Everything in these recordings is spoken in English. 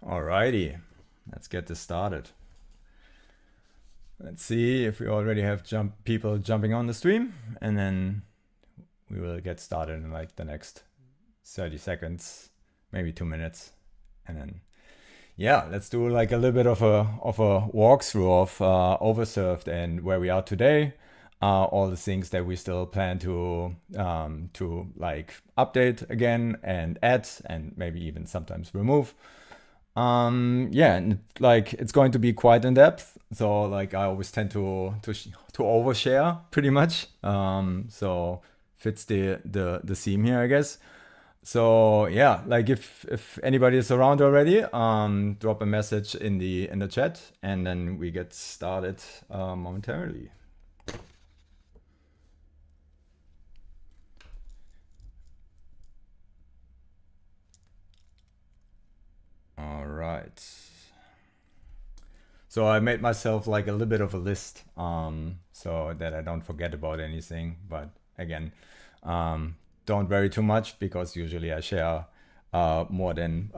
Alrighty, let's get this started. Let's see if we already have people jumping on the stream, and then we will get started in like the next 30 seconds, maybe 2 minutes, and then let's do like a little bit of a walkthrough of Overserved and where we are today. All the things that we still plan to like update again and add, and maybe even sometimes remove. And like it's going to be quite in depth. So like I always tend to overshare pretty much. So fits the theme here, I guess. So yeah, like if anybody is around already, drop a message in the chat, and then we get started momentarily. All right. So I made myself like a little bit of a list, so that I don't forget about anything. But again, don't worry too much, because usually I share more than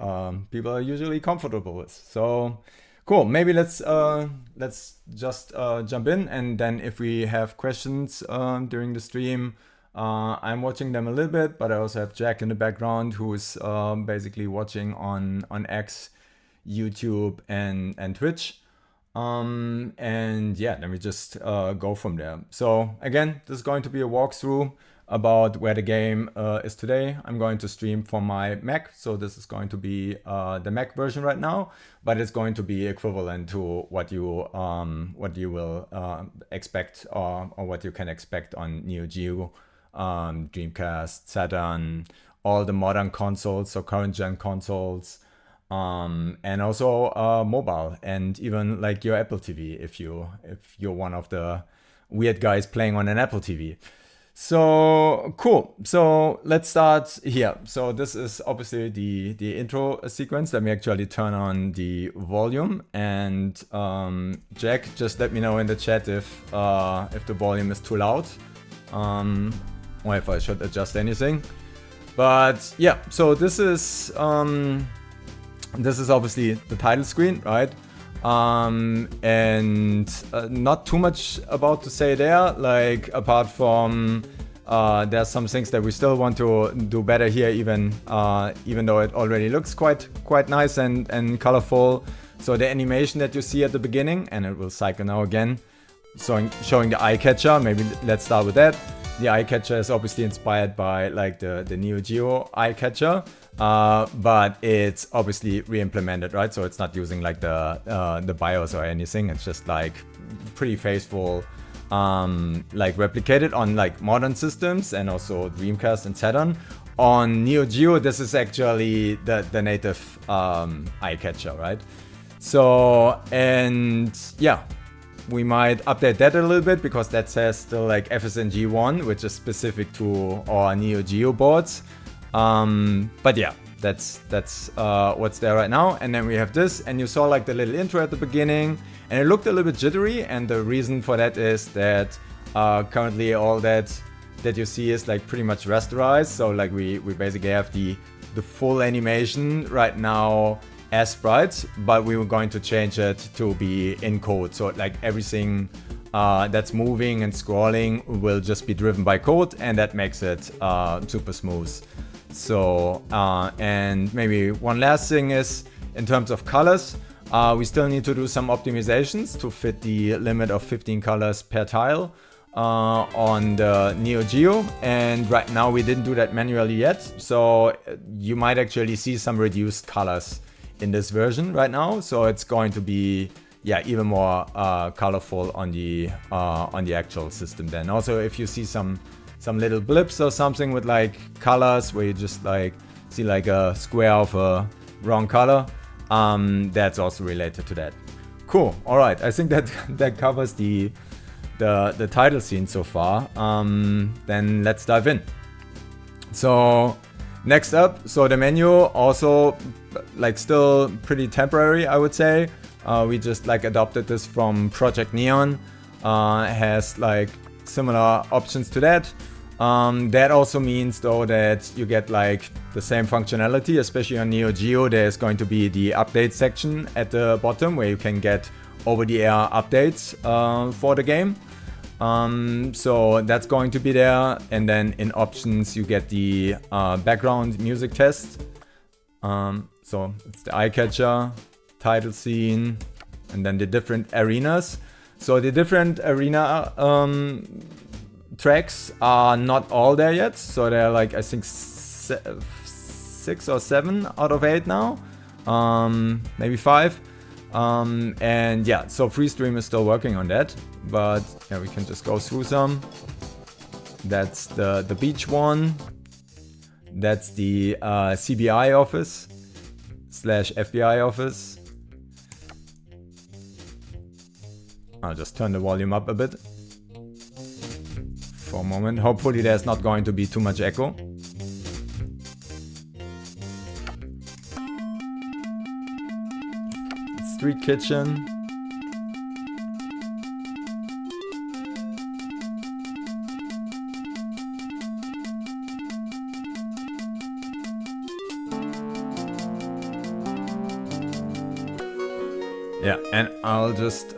people are usually comfortable with. So cool. Maybe let's just jump in, and then if we have questions during the stream, I'm watching them a little bit, but I also have Jack in the background, who's basically watching on X, YouTube, and Twitch. And yeah, let me just go from there. So again, this is going to be a walkthrough about where the game is today. I'm going to stream from my Mac, so this is going to be the Mac version right now, but it's going to be equivalent to what you will expect, or what you can expect on Neo Geo, Dreamcast, Saturn, all the modern consoles, so current gen consoles, and also mobile, and even like your Apple TV if you're one of the weird guys playing on an Apple TV. So cool. So let's start here. So this is obviously the intro sequence. Let me actually turn on the volume, and Jack, just let me know in the chat if the volume is too loud, or if I should adjust anything. But yeah, so this is obviously the title screen, right? And not too much about to say there, like apart from there's some things that we still want to do better here, even though it already looks quite nice and colorful. So the animation that you see at the beginning, and it will cycle now again, showing the eye catcher. Maybe let's start with that. The eye catcher is obviously inspired by like the Neo Geo eye catcher, but it's obviously re-implemented, right? So it's not using like the BIOS or anything. It's just like pretty faithful, like replicated on like modern systems and also Dreamcast and Saturn. On Neo Geo, this is actually the native eye catcher, right? So, and yeah, we might update that a little bit, because that says still like FSNG1, which is specific to our Neo Geo boards. But yeah, that's what's there right now. And then we have this, and you saw like the little intro at the beginning, and it looked a little bit jittery. And the reason for that is that currently all that you see is like pretty much rasterized. So like we basically have the full animation right now as sprites, but we were going to change it to be in code. So like everything that's moving and scrolling will just be driven by code, and that makes it super smooth. So and maybe one last thing is, in terms of colors, we still need to do some optimizations to fit the limit of 15 colors per tile on the Neo Geo, and right now we didn't do that manually yet. So you might actually see some reduced colors in this version right now, so it's going to be even more colorful on the actual system. Then also, if you see some little blips or something with like colors where you just like see like a square of a wrong color, that's also related to that. Cool. All right, I think that covers the title scene so far. Then let's dive in. So next up, so the menu also like still pretty temporary, I would say. We just like adopted this from Project Neon. Has like similar options to that. That also means though that you get like the same functionality, especially on Neo Geo. There's going to be the update section at the bottom where you can get over-the-air updates for the game. So that's going to be there, and then in options you get the background music test. So it's the eye catcher, title scene, and then the different arenas. So the different arena tracks are not all there yet. So they're like, I think 6 or 7 out of 8 now, maybe 5. And yeah, so Freestream is still working on that, but yeah, we can just go through some. That's the beach one. That's the CBI office / FBI office. I'll just turn the volume up a bit for a moment. Hopefully there's not going to be too much echo. Street kitchen. Yeah, and I'll just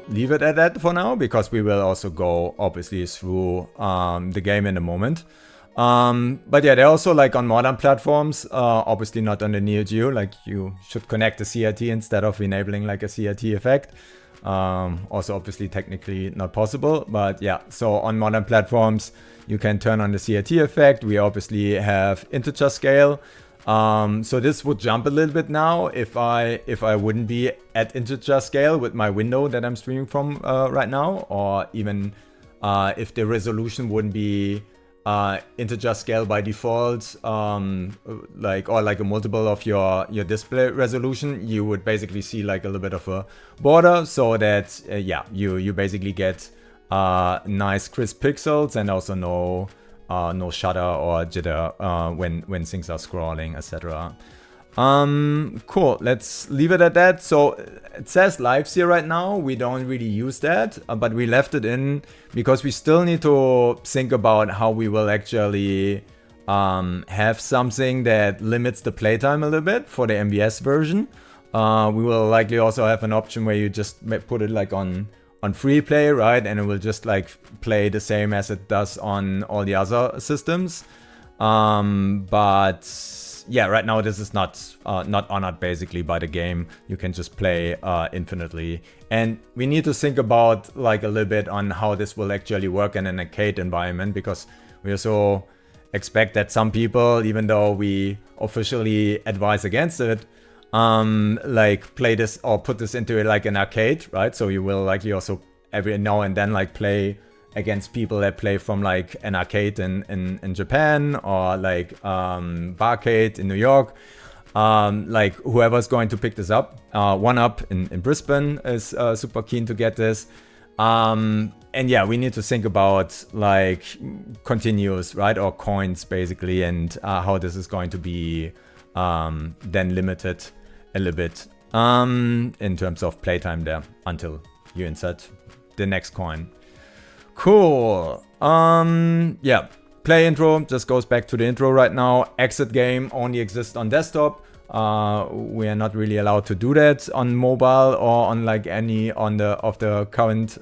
leave it at that for now, because we will also go obviously through the game in a moment. But yeah, they're also like on modern platforms, obviously not on the Neo Geo. Like you should connect the CRT instead of enabling like a CRT effect. Also obviously technically not possible, but yeah, so on modern platforms you can turn on the CRT effect. We obviously have integer scale. So this would jump a little bit now if I wouldn't be at integer scale with my window that I'm streaming from right now, or even if the resolution wouldn't be integer scale by default, like a multiple of your display resolution. You would basically see like a little bit of a border, so that yeah, you basically get nice crisp pixels, and also no stutter or jitter when things are scrolling, etc. Cool, let's leave it at that. So it says lives here right now. We don't really use that, but we left it in because we still need to think about how we will actually have something that limits the playtime a little bit for the MVS version. We will likely also have an option where you just put it like on free play, right? And it will just like play the same as it does on all the other systems. But yeah, right now this is not honored basically by the game. You can just play infinitely. And we need to think about like a little bit on how this will actually work in an arcade environment, because we also expect that some people, even though we officially advise against it, like play this or put this into like an arcade, right? So you will likely also every now and then like play against people that play from like an arcade in Japan, or like barcade in New York. Like whoever's going to pick this up. One Up in Brisbane is super keen to get this. And yeah, we need to think about like continuous, right? Or coins basically, and how this is going to be then limited a little bit in terms of playtime there until you insert the next coin. Cool. Yeah, play intro just goes back to the intro right now. Exit game only exists on desktop. We are not really allowed to do that on mobile or on like any of the current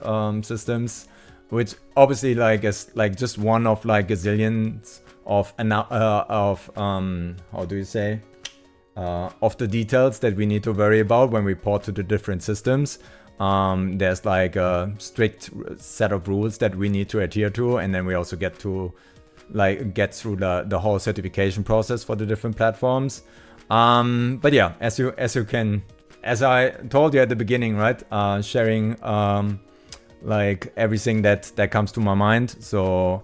systems, which obviously like is like just one of like gazillions of how do you say, of the details that we need to worry about when we port to the different systems. There's like a strict set of rules that we need to adhere to, and then we also get through the whole certification process for the different platforms. But yeah, as I told you at the beginning, right? Sharing like everything that comes to my mind. So,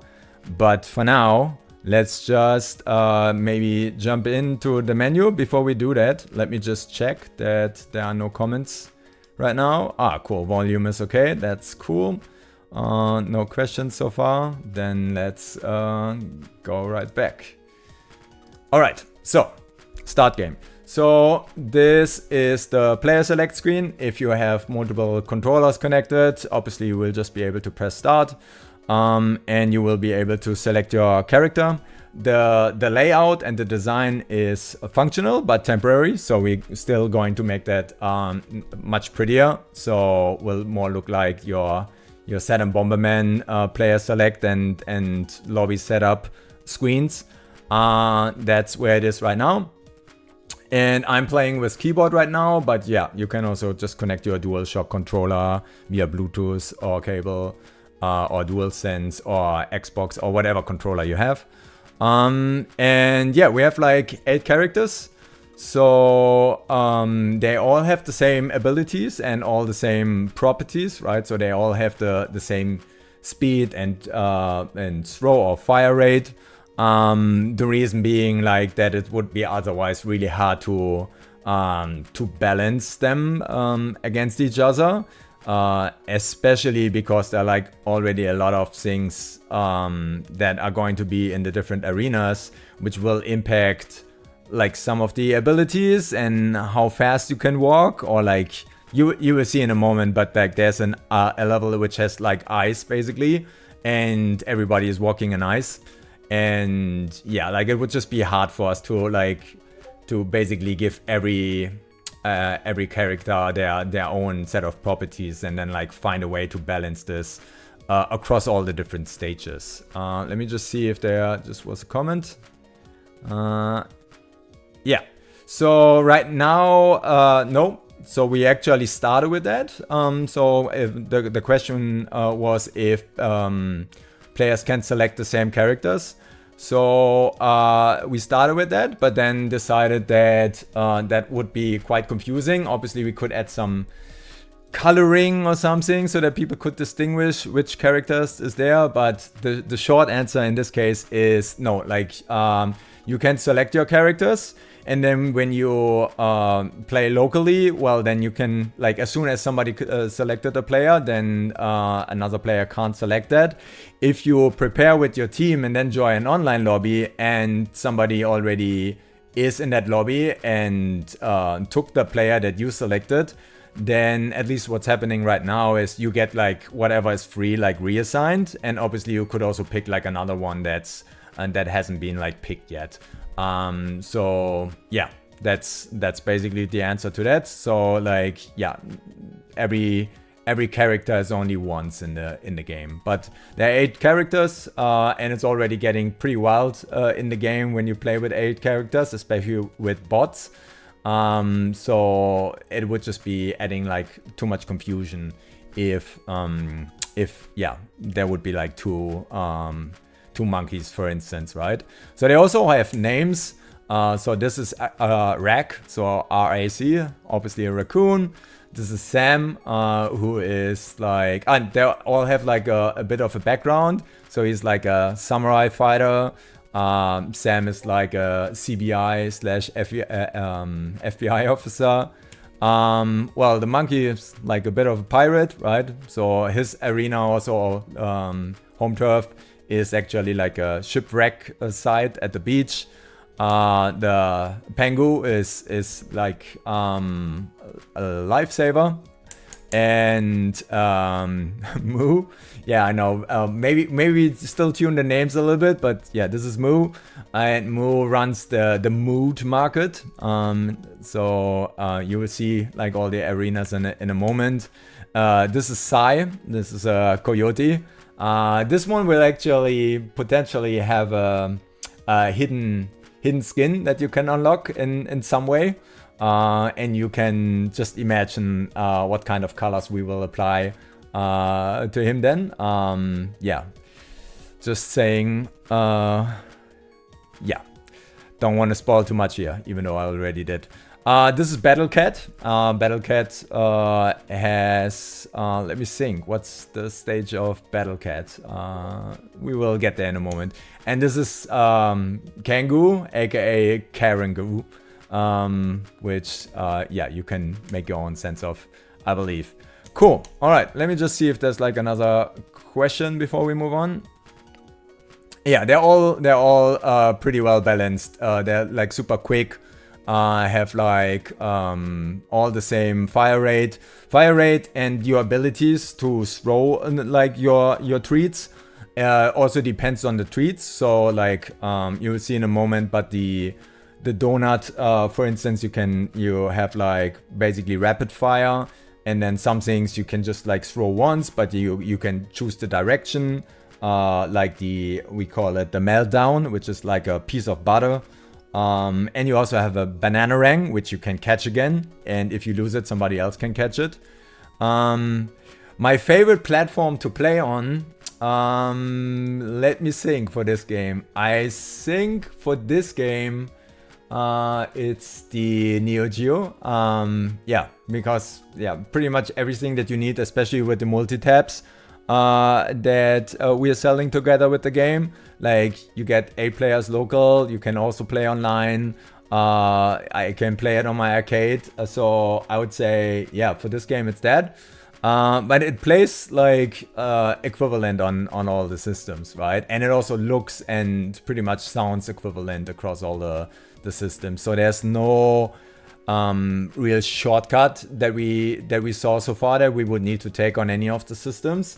but for now, let's just maybe jump into the menu. Before we do that, let me just check that there are no comments right now. Cool. Volume is okay. That's cool. No questions so far. Then let's go right back. All right. So, start game. So this is the player select screen. If you have multiple controllers connected, obviously you will just be able to press start. and you will be able to select your character. The layout and the design is functional but temporary, so we're still going to make that much prettier. So will more look like your Saturn Bomberman player select and lobby setup screens. That's where it is right now. And I'm playing with keyboard right now, but yeah, you can also just connect your DualShock controller via Bluetooth or cable or DualSense or Xbox or whatever controller you have. And yeah, we have like 8 characters. So they all have the same abilities and all the same properties, right? So they all have the same speed and throw or fire rate. The reason being like that it would be otherwise really hard to balance them against each other, especially because there are like already a lot of things that are going to be in the different arenas, which will impact like some of the abilities and how fast you can walk, or like you will see in a moment, but like there's a level which has like ice basically, and everybody is walking in ice. And yeah, like it would just be hard for us to basically give every character their own set of properties and then like find a way to balance this across all the different stages. Let me just see if there just was a comment. Yeah, so right now, no. So we actually started with that. So if the question was if players can select the same characters. So we started with that, but then decided that that would be quite confusing. Obviously, we could add some coloring or something so that people could distinguish which characters is there. But the short answer in this case is no. Like you can select your characters. And then when you play locally, well, then you can, like, as soon as somebody selected a player, then another player can't select that. If you prepare with your team and then join an online lobby and somebody already is in that lobby and took the player that you selected, then at least what's happening right now is you get like whatever is free, like reassigned. And obviously you could also pick like another one that hasn't been like picked yet. So yeah, that's basically the answer to that. So like, yeah, every character is only once in the game, but there are 8 characters, and it's already getting pretty wild in the game when you play with 8 characters, especially with bots. So it would just be adding like too much confusion if yeah, there would be like two monkeys, for instance, right? So they also have names. So this is Rack, so R-A-C, obviously a raccoon. This is Sam, who is like, and they all have like a bit of a background. So he's like a samurai fighter. Sam is like a CBI / FBI officer. Well, the monkey is like a bit of a pirate, right? So his arena also, home turf, is actually like a shipwreck site at the beach. The Pengu is like a lifesaver. And Moo, yeah, I know. Maybe still tune the names a little bit, but yeah, this is Moo, and Moo runs the mood market. So you will see like all the arenas in a moment. This is Sai. This is a coyote. This one will actually potentially have a hidden skin that you can unlock in some way. And you can just imagine what kind of colors we will apply to him then. Yeah, just saying, yeah, don't want to spoil too much here, even though I already did. This is Battlecat. Battlecat has, let me think, what's the stage of Battlecat? We will get there in a moment. And this is Kangoo, aka Karangoo. Which, yeah, you can make your own sense of, I believe. Cool. All right, let me just see if there's like another question before we move on. Yeah, they're all pretty well balanced. They're like super quick. Have like all the same fire rate, and your abilities to throw like your treats. Also depends on the treats. So like you will see in a moment, but the donut, for instance, you have like basically rapid fire, and then some things you can just like throw once, but you can choose the direction. Like we call it the meltdown, which is like a piece of butter. And you also have a banana rang, which you can catch again. And if you lose it, somebody else can catch it. My favorite platform to play on, let me think for this game. I think for this game, it's the Neo Geo. Yeah, because pretty much everything that you need, especially with the multi-tabs that we are selling together with the game. Like you get 8 players local, you can also play online. I can play it on my arcade. So I would say, yeah, for this game it's that. But it plays like equivalent on all the systems, right? And it also looks and pretty much sounds equivalent across all the systems. So there's no real shortcut that we saw so far that we would need to take on any of the systems.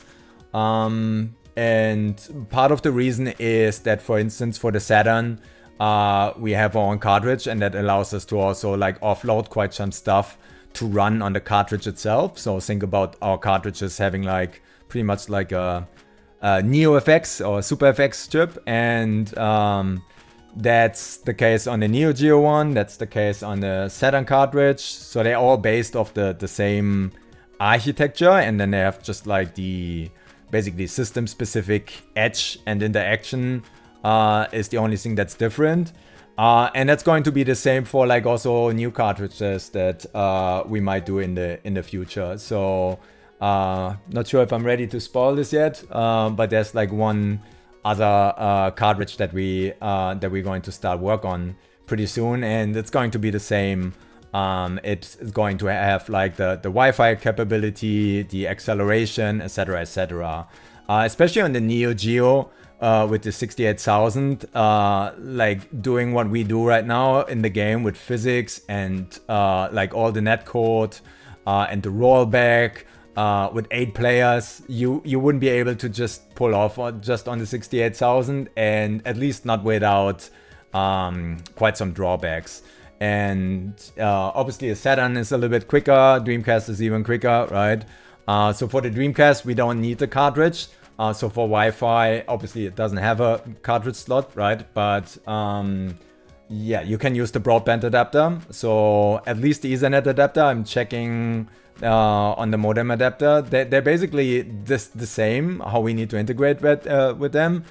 And part of the reason is that, for instance, for the Saturn, we have our own cartridge, and that allows us to also like offload quite some stuff to run on the cartridge itself. So think about our cartridges having like pretty much like a Neo FX or Super FX chip, and that's the case on the Neo Geo one, that's the case on the Saturn cartridge. So they're all based off the same architecture, and then they have just like the basically system specific edge and interaction is the only thing that's different. And that's going to be the same for like also new cartridges that we might do in the future. So not sure if I'm ready to spoil this yet, but there's like one other cartridge that we're going to start work on pretty soon, and it's going to be the same. It's going to have like the Wi-Fi capability, the acceleration, etc., etc. Especially on the Neo Geo. With the 68,000, like doing what we do right now in the game with physics and like all the netcode and the rollback with 8 players, you wouldn't be able to just pull off just on the 68,000, and at least not without quite some drawbacks. And obviously a Saturn is a little bit quicker, Dreamcast is even quicker, right? So for the Dreamcast, we don't need the cartridge. So for Wi-Fi, obviously it doesn't have a cartridge slot, right? But yeah, you can use the broadband adapter. So at least the Ethernet adapter, I'm checking on the modem adapter. They're basically the same, how we need to integrate with them.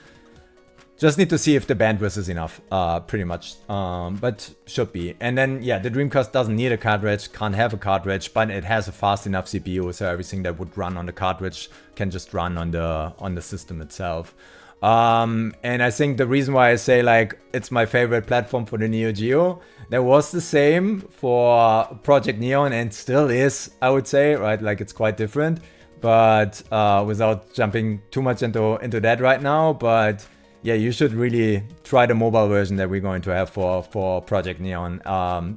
Just need to see if the bandwidth is enough, pretty much, but should be. And then, yeah, the Dreamcast doesn't need a cartridge, can't have a cartridge, but it has a fast enough CPU, so everything that would run on the cartridge can just run on the system itself. And I think the reason why I say like it's my favorite platform for the Neo Geo, that was the same for Project Neon and still is, I would say, right? Like it's quite different, but without jumping too much into that right now, but yeah, you should really try the mobile version that we're going to have for Project Neon.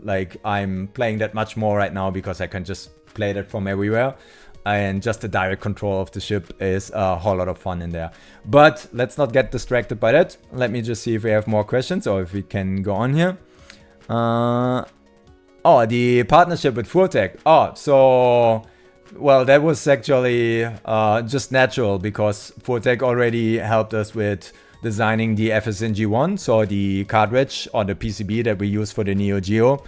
Like I'm playing that much more right now because I can just play that from everywhere. And just the direct control of the ship is a whole lot of fun in there. But let's not get distracted by that. Let me just see if we have more questions or if we can go on here. Oh, the partnership with Furtek. Oh, so... Well, that was actually just natural because Furtek already helped us with designing the FSNG1, so the cartridge or the PCB that we use for the Neo Geo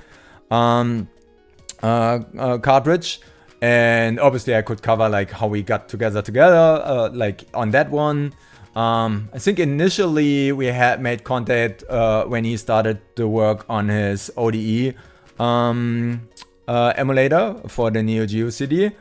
cartridge. And obviously I could cover like how we got together like on that one. I think initially we had made contact when he started to work on his ODE emulator for the Neo Geo CD.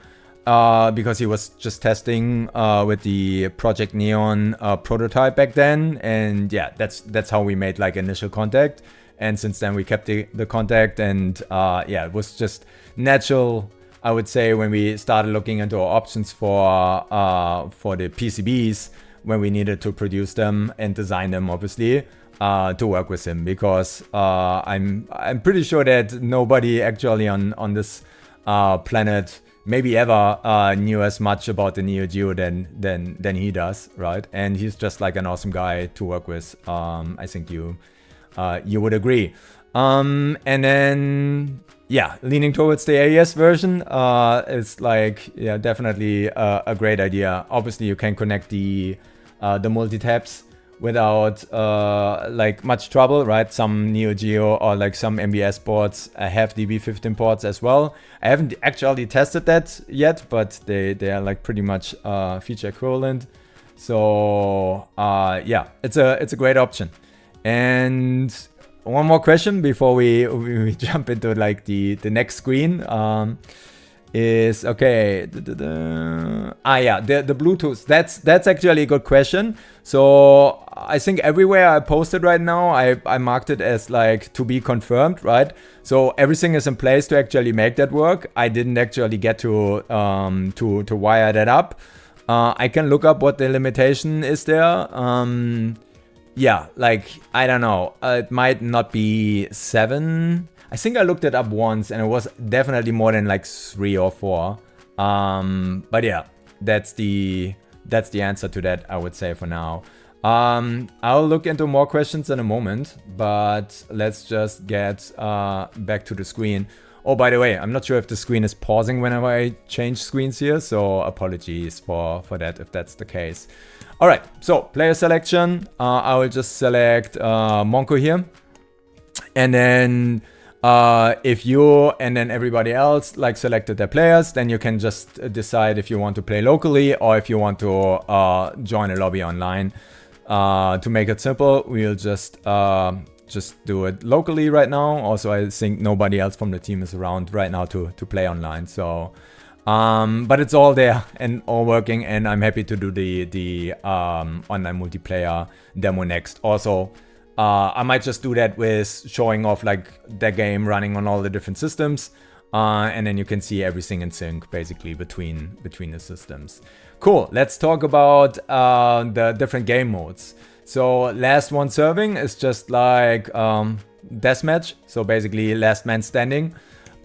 Because he was just testing with the Project Neon prototype back then, and yeah, that's how we made like initial contact. And since then we kept the contact, and yeah, it was just natural, I would say, when we started looking into our options for the PCBs when we needed to produce them and design them, obviously, to work with him, because I'm pretty sure that nobody actually on this planet maybe ever knew as much about the Neo Geo than he does, right? And he's just like an awesome guy to work with. I think you would agree. And then yeah, leaning towards the AES version is like, yeah, definitely a great idea. Obviously, you can connect the multi-tabs without like much trouble, right? Some Neo Geo or like some MBS boards have DB15 ports as well. I haven't actually tested that yet, but they are like pretty much feature equivalent. So yeah, it's a great option. And one more question before we jump into like the next screen is okay. Yeah, the Bluetooth. That's actually a good question. So I think everywhere I posted right now, I marked it as like to be confirmed, right? So everything is in place to actually make that work. I didn't actually get to wire that up. I can look up what the limitation is there. Yeah, like, I don't know, it might not be 7. I think I looked it up once and it was definitely more than like 3 or 4. But yeah, that's the answer to that, I would say, for now. I'll look into more questions in a moment, but let's just get back to the screen. Oh, by the way, I'm not sure if the screen is pausing whenever I change screens here, so apologies for that if that's the case. All right, so player selection. I will just select Monko here. And then if you and then everybody else like selected their players, then you can just decide if you want to play locally or if you want to join a lobby online. To make it simple, we'll just do it locally right now. Also, I think nobody else from the team is around right now to play online. So, but it's all there and all working, and I'm happy to do the online multiplayer demo next. Also, I might just do that with showing off like the game running on all the different systems, and then you can see everything in sync basically between the systems. Cool. Let's talk about the different game modes. So last one serving is just like deathmatch, so basically last man standing.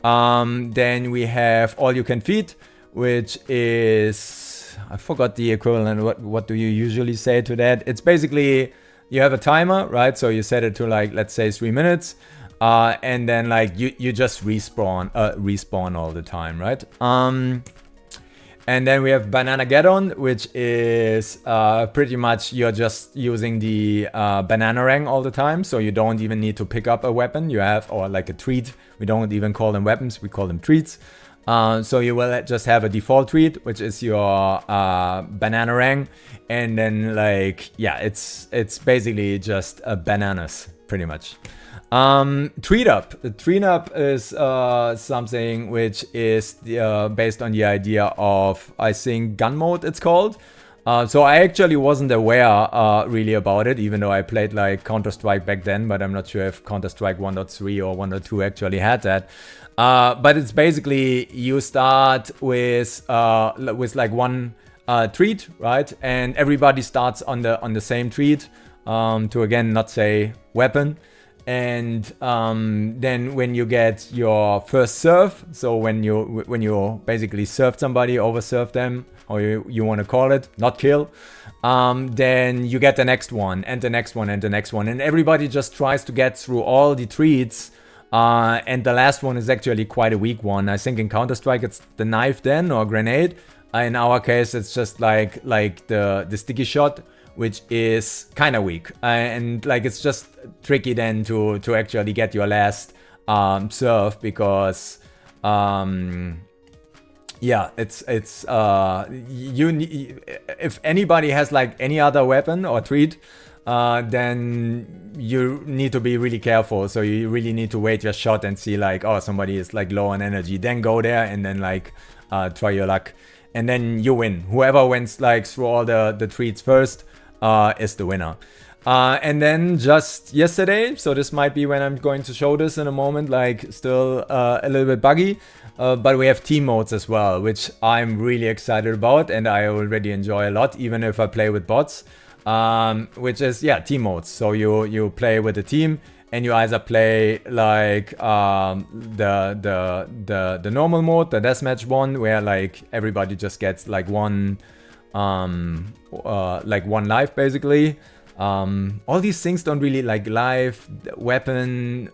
Then we have all you can feed, which is, I forgot the equivalent. What do you usually say to that? It's basically you have a timer, right? So you set it to like, let's say 3 minutes, and then like you just respawn all the time, right? And then we have Banana-Geddon, which is pretty much you're just using the Banana-Rang all the time. So you don't even need to pick up a weapon you have, or like a treat. We don't even call them weapons, we call them treats. So you will just have a default treat, which is your Banana-Rang. And then like, yeah, it's basically just bananas, pretty much. Treat up. The treat up is something which is based on the idea of, I think, gun mode it's called. So I actually wasn't aware really about it, even though I played like Counter-Strike back then, but I'm not sure if Counter-Strike 1.3 or 1.2 actually had that. But it's basically you start with like one treat, right? And everybody starts on the same treat, to again not say weapon. And then when you get your first serve, so when you basically serve somebody, overserve them, or you want to call it, not kill, then you get the next one, and the next one, and the next one. And everybody just tries to get through all the treats. And the last one is actually quite a weak one. I think in Counter-Strike it's the knife then, or grenade. In our case, it's just like the sticky shot, which is kind of weak, and like it's just tricky then to actually get your last serve, because yeah, it's if anybody has like any other weapon or treat, then you need to be really careful. So you really need to wait your shot and see like, oh, somebody is like low on energy, then go there and then like try your luck, and then you win. Whoever wins like through all the treats first is the winner. And then just yesterday, so this might be when I'm going to show this in a moment, like still a little bit buggy, but we have team modes as well, which I'm really excited about and I already enjoy a lot, even if I play with bots, which is, yeah, team modes. So you play with a team and you either play like the normal mode, the deathmatch one, where like everybody just gets like one life basically. All these things don't really like life, weapon,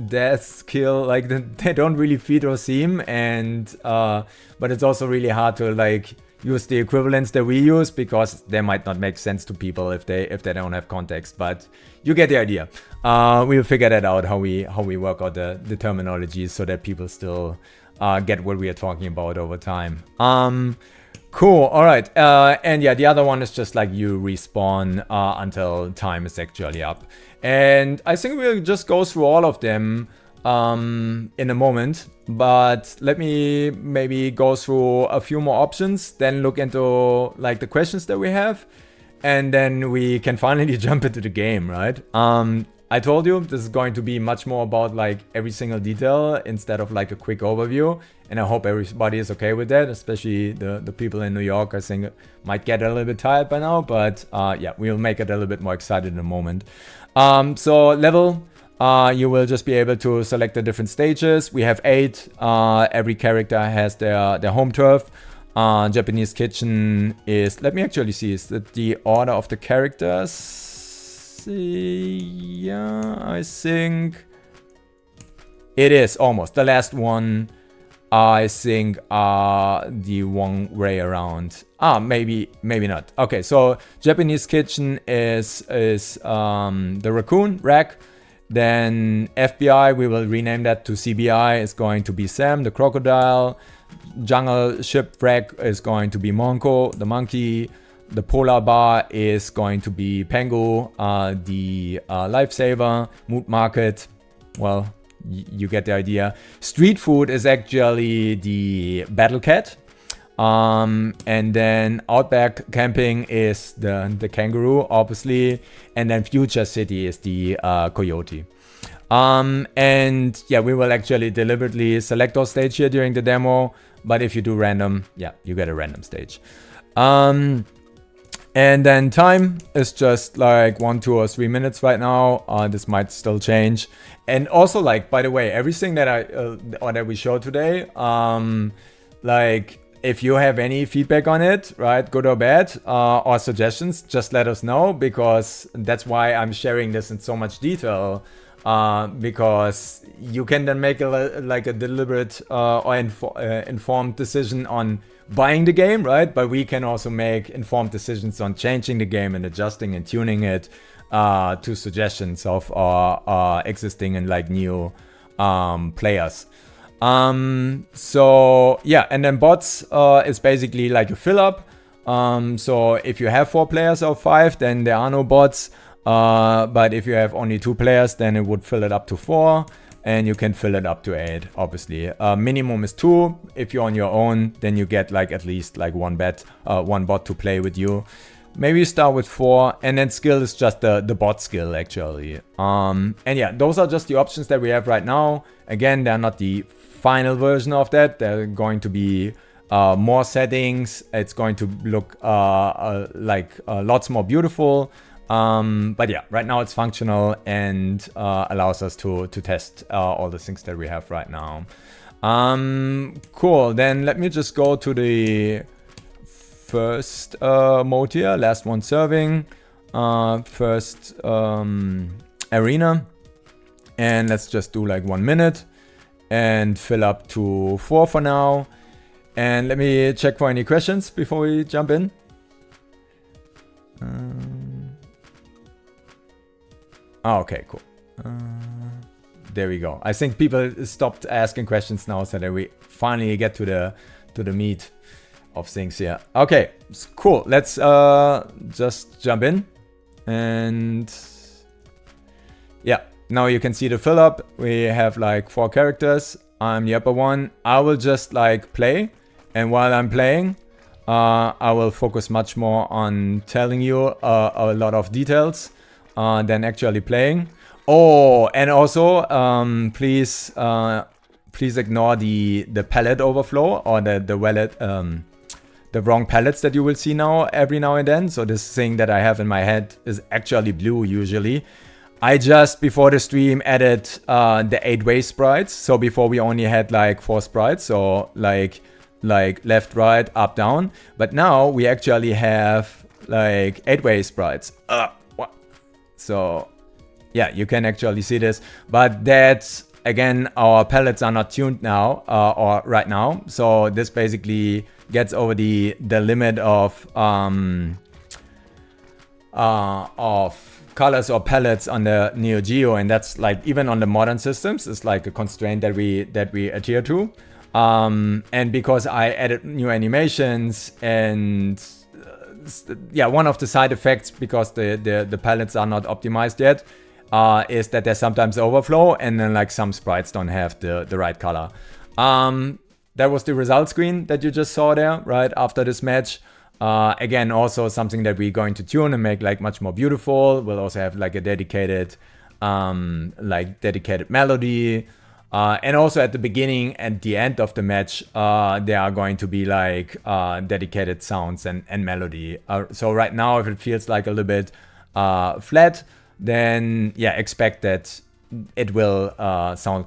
death, kill, like they don't really fit or seem, and but it's also really hard to like use the equivalents that we use because they might not make sense to people if they don't have context. But you get the idea. We'll figure that out how we work out the terminology so that people still get what we are talking about over time. Cool. All right. And yeah, the other one is just like you respawn until time is actually up. And I think we'll just go through all of them in a moment. But let me maybe go through a few more options, then look into like the questions that we have. And then we can finally jump into the game, right? I told you this is going to be much more about like every single detail instead of like a quick overview. And I hope everybody is okay with that, especially the people in New York. I think might get a little bit tired by now, but yeah, we'll make it a little bit more excited in a moment. So level, you will just be able to select the different stages. We have 8. Every character has their home turf. Japanese kitchen is, let me actually see, is that the order of the characters? Yeah, I think it is almost. The last one, I think, the one way around. Maybe not. Okay, so Japanese kitchen is the raccoon rack. Then FBI, we will rename that to CBI, is going to be Sam, the crocodile. Jungle shipwreck is going to be Monko, the monkey. The polar bar is going to be Pengu, the lifesaver. Mood market, well, you get the idea. Street food is actually the battle cat. And then outback camping is the kangaroo, obviously. And then future city is the coyote. And yeah, we will actually deliberately select our stage here during the demo. But if you do random, yeah, you get a random stage. And then time is just like 1, 2, or 3 minutes right now. This might still change. And also, like, by the way, everything that that we showed today, like, if you have any feedback on it, right, good or bad, or suggestions, just let us know, because that's why I'm sharing this in so much detail. Because you can then make a deliberate or informed decision on buying the game, right? But we can also make informed decisions on changing the game and adjusting and tuning it to suggestions of our existing and like new players. So yeah, and then bots is basically like a fill up. So if you have 4 players or 5, then there are no bots. But if you have only 2 players, then it would fill it up to 4. And you can fill it up to 8, obviously. Minimum is 2. If you're on your own, then you get like at least like one bot to play with you. Maybe start with 4, and then skill is just the bot skill actually. And yeah, those are just the options that we have right now. Again, they're not the final version of that. They're going to be more settings. It's going to look lots more beautiful. But yeah, right now it's functional and allows us to test all the things that we have right now. Cool, then let me just go to the first mode here, last one serving, first arena, and let's just do like 1 minute and fill up to 4 for now. And let me check for any questions before we jump in. Okay, cool. There we go. I think people stopped asking questions now, so that we finally get to the meat of things here. Okay, cool. Let's just jump in, and yeah, now you can see the fill up. We have like 4 characters. I'm the upper one. I will just like play, and while I'm playing, I will focus much more on telling you a lot of details than actually playing. Oh, and also please ignore the palette overflow or the wrong palettes that you will see now every now and then. So this thing that I have in my head is actually blue usually. I just before the stream added the 8-way sprites. So before we only had like 4 sprites, so like left, right, up, down. But now we actually have like 8-way sprites. What? So yeah, you can actually see this. But that's again, our palettes are not tuned now or right now. So this basically gets over the limit of colors or palettes on the Neo Geo, and that's like even on the modern systems, it's like a constraint that we adhere to. And because I added new animations and yeah, one of the side effects, because the palettes are not optimized yet, is that there's sometimes overflow, and then like some sprites don't have the right color. That was the result screen that you just saw there, right after this match. Again, also something that we're going to tune and make like much more beautiful. We'll also have like a dedicated melody. And also at the beginning and the end of the match, there are going to be like dedicated sounds and melody. So right now, if it feels like a little bit flat, then yeah, expect that it will sound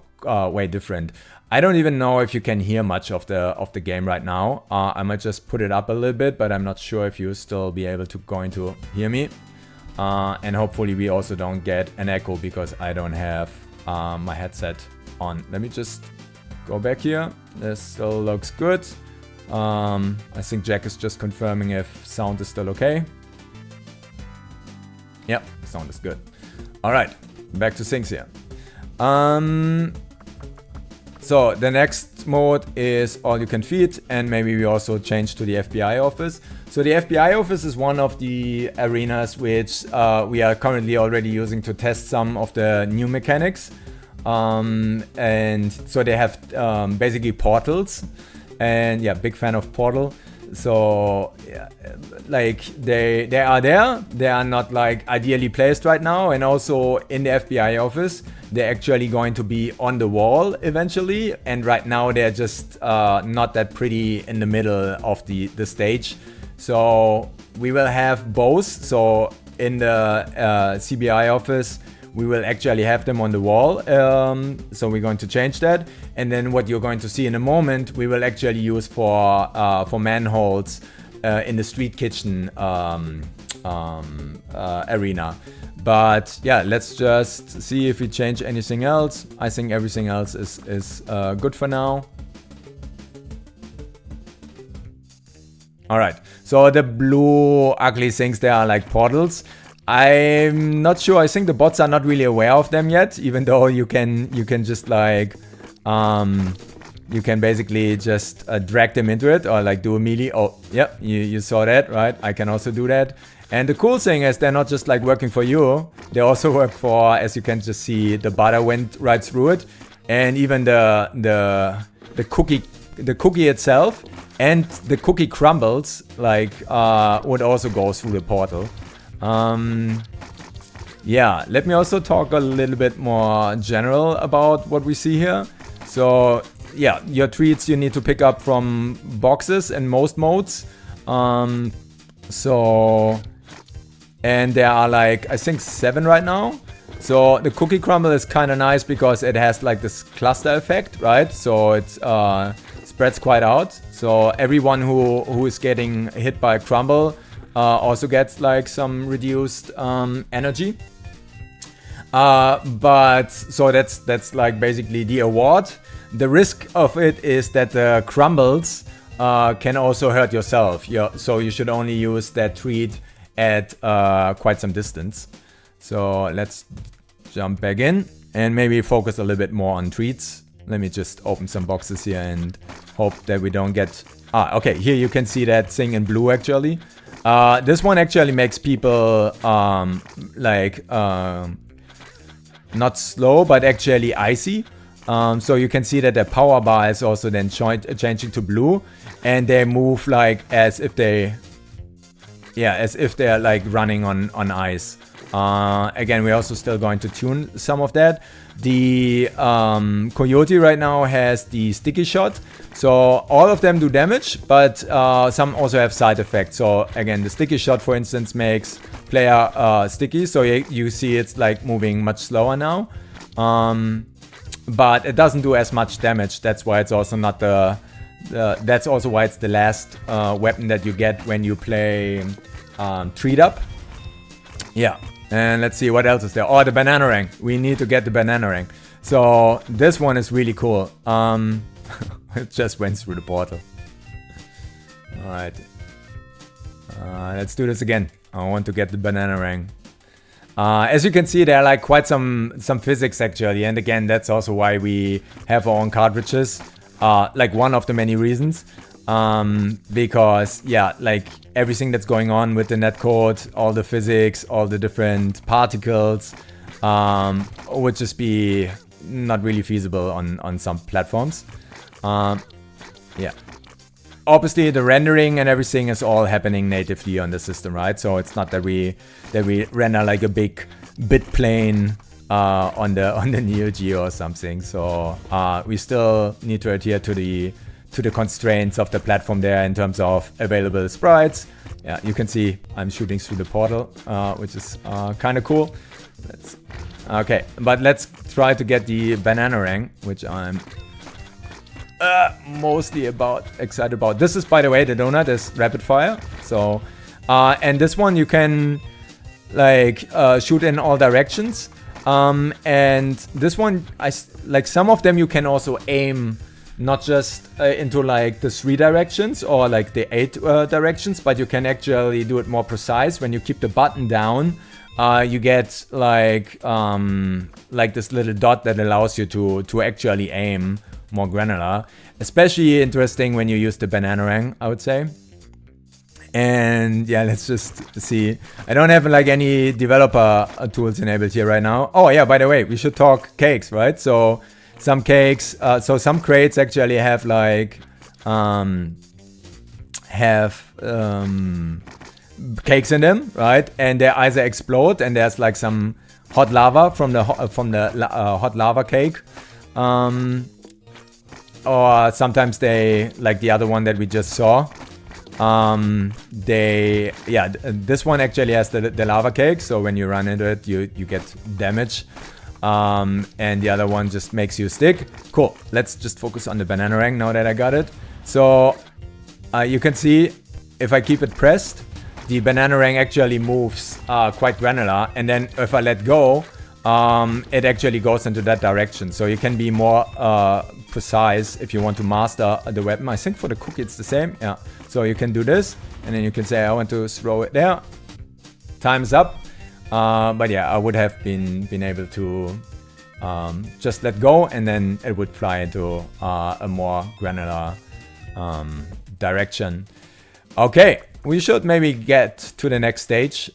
way different. I don't even know if you can hear much of the game right now. I might just put it up a little bit, but I'm not sure if you still be able to hear me. And hopefully we also don't get an echo because I don't have my headset on. Let me just go back here. This still looks good. I think Jack is just confirming if sound is still okay. Yep, sound is good. All right, back to things here. So the next mode is all you can feed, and maybe we also change to the FBI office. So the FBI office is one of the arenas which we are currently already using to test some of the new mechanics. And so they have basically portals, and yeah, big fan of Portal. So yeah, like they are there. They are not like ideally placed right now, and also in the FBI office, they're actually going to be on the wall eventually. And right now they're just not that pretty in the middle of the stage. So we will have both. So in the CBI office, we will actually have them on the wall. So we're going to change that. And then what you're going to see in a moment, we will actually use for manholes in the street kitchen arena. But yeah, let's just see if we change anything else. I think everything else is good for now. All right, so the blue ugly things, they are like portals. I'm not sure. I think the bots are not really aware of them yet, even though you can just like you can basically just drag them into it or like do a melee. Oh, yeah, you saw that, right? I can also do that. And the cool thing is they're not just like working for you. They also work for, as you can just see, the butter went right through it, and even the cookie itself and the cookie crumbles like would also go through the portal. Yeah, let me also talk a little bit more general about what we see here. So yeah, your treats you need to pick up from boxes in most modes. And there are like, I think 7 right now. So the cookie crumble is kind of nice because it has like this cluster effect, right? So it spreads quite out. So everyone who is getting hit by a crumble also gets like some reduced energy. But so that's like basically the award. The risk of it is that the crumbles can also hurt yourself. So you should only use that treat at quite some distance. So let's jump back in and maybe focus a little bit more on treats. Let me just open some boxes here and hope that we don't get... okay, here you can see that thing in blue actually. This one actually makes people not slow, but actually icy. So you can see that the power bar is also then changing to blue, and they move like as if they're like running on ice. Again, we're also still going to tune some of that. The Coyote right now has the sticky shot. So all of them do damage, but some also have side effects. So again, the sticky shot, for instance, makes player sticky, so you see it's like moving much slower now. But it doesn't do as much damage. That's why it's also not that's also why it's the last weapon that you get when you play Treat Up. Yeah, and let's see what else is there. Oh, the banana ring. We need to get the banana ring. So this one is really cool. It just went through the portal. All right. Let's do this again. I want to get the banana ring. As you can see, there are like quite some physics actually, and again, that's also why we have our own cartridges. Like one of the many reasons. Because yeah, like everything that's going on with the netcode, all the physics, all the different particles, would just be not really feasible on some platforms. Yeah. Obviously, the rendering and everything is all happening natively on the system, right? So it's not that we render like a big bit plane on the Neo Geo or something. So we still need to adhere to the constraints of the platform there in terms of available sprites. Yeah, you can see I'm shooting through the portal, which is kind of cool. Okay, but let's try to get the banana ring, which I'm mostly excited about. This is, by the way, the donut is rapid fire. So, and this one you can like shoot in all directions. And this one, like some of them you can also aim not just into like the 3 directions or like the 8 directions, but you can actually do it more precise. When you keep the button down, you get like this little dot that allows you to actually aim more granular. Especially interesting when you use the banana ring, I would say. And yeah, let's just see. I don't have like any developer tools enabled here right now. Oh yeah, by the way, we should talk cakes, right? So some cakes, so some crates actually have like cakes in them, right? And they either explode and there's like some hot lava from the hot lava cake, or sometimes they, like the other one that we just saw, this one actually has the lava cake, so when you run into it you get damage, and the other one just makes you stick. Cool. Let's just focus on the banana ring now that I got it. So you can see if I keep it pressed, the banana ring actually moves quite granular, and then if I let go, it actually goes into that direction. So you can be more precise if you want to master the weapon. I think for the cookie it's the same. Yeah. So you can do this, and then you can say I want to throw it there. Time's up. But yeah, I would have been able to just let go, and then it would fly into a more granular direction. Okay, we should maybe get to the next stage.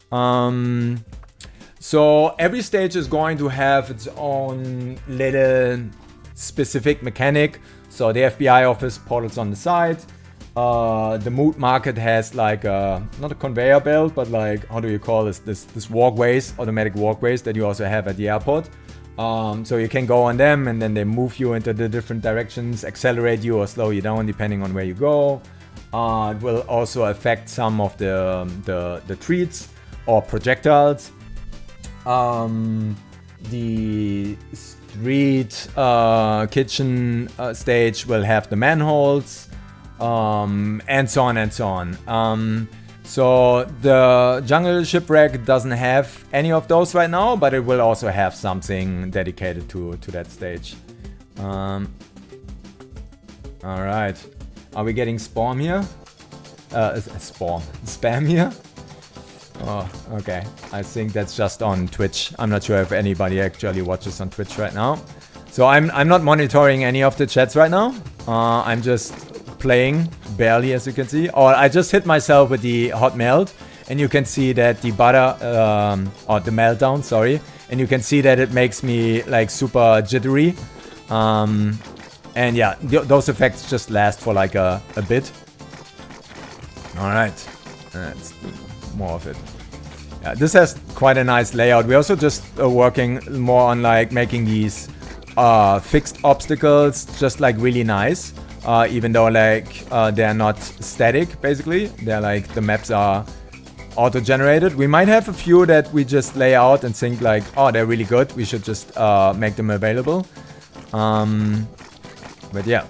So every stage is going to have its own little specific mechanic. So the FBI office portals on the side. The mood market has like not a conveyor belt, but like, how do you call this walkways, automatic walkways that you also have at the airport. So you can go on them, and then they move you into the different directions, accelerate you or slow you down depending on where you go. It will also affect some of the treats or projectiles. The street kitchen stage will have the manholes, and so on and so on. So the jungle shipwreck doesn't have any of those right now, but it will also have something dedicated to that stage. Alright. Are we getting spam here? Spam here? Oh, okay. I think that's just on Twitch. I'm not sure if anybody actually watches on Twitch right now. So I'm not monitoring any of the chats right now. I'm just playing barely, as you can see. Or I just hit myself with the hot melt, and you can see that the butter, or the meltdown, sorry. And you can see that it makes me like super jittery. And yeah, those effects just last for like a bit. Alright, let's do more of it. Yeah, this has quite a nice layout. We're also just working more on like making these fixed obstacles just like really nice. Even though like they're not static, basically. They're like, the maps are auto-generated. We might have a few that we just lay out and think like, oh, they're really good. We should just make them available. But yeah.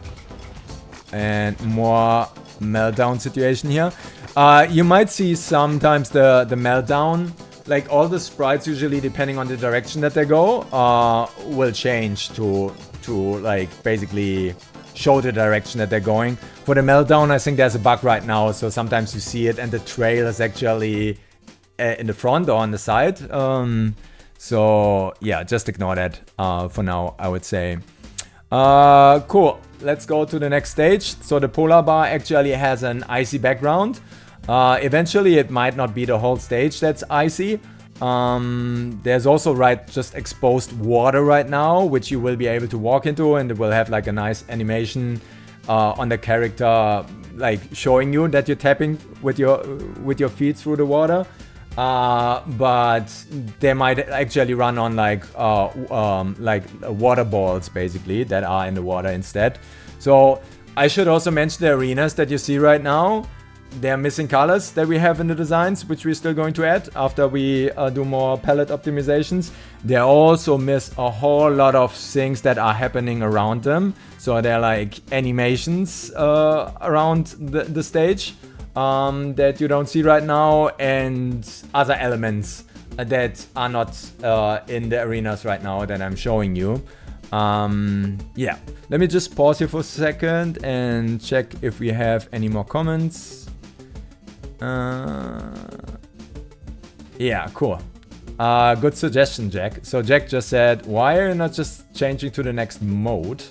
And more meltdown situation here. You might see sometimes the meltdown, like all the sprites usually depending on the direction that they go, will change to like basically show the direction that they're going. For the meltdown, I think there's a bug right now, so sometimes you see it and the trail is actually in the front or on the side. So yeah, just ignore that for now, I would say. Cool. Let's go to the next stage. So the polar bar actually has an icy background. Eventually it might not be the whole stage that's icy. There's also just exposed water right now, which you will be able to walk into, and it will have like a nice animation on the character, like showing you that you're tapping with your feet through the water. But they might actually run on like water balls basically that are in the water instead. So I should also mention the arenas that you see right now. They're missing colors that we have in the designs, which we're still going to add after we do more palette optimizations. They also miss a whole lot of things that are happening around them. So they're like animations around the stage that you don't see right now, and other elements that are not in the arenas right now that I'm showing you. Yeah, let me just pause here for a second and check if we have any more comments. Yeah, cool. Good suggestion, Jack. So Jack just said, why are you not just changing to the next mode?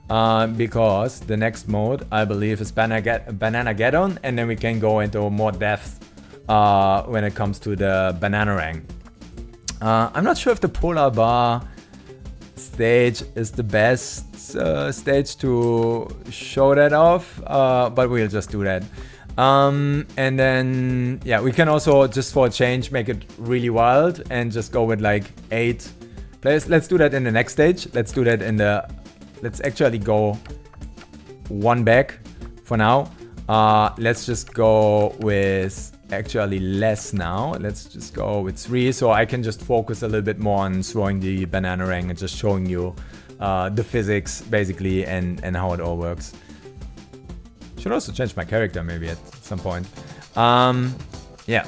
Because the next mode, I believe, is Bananageddon, and then we can go into more depth when it comes to the Bananarang. I'm not sure if the polar bar stage is the best stage to show that off, but we'll just do that. And then, yeah, we can also, just for a change, make it really wild and just go with like 8 players. Let's do that in the next stage. Let's do that in the... Let's actually go 1 back for now. Let's just go with actually less now. Let's just go with 3, so I can just focus a little bit more on throwing the Bananarang and just showing you the physics, basically, and how it all works. Should also change my character maybe at some point. Yeah.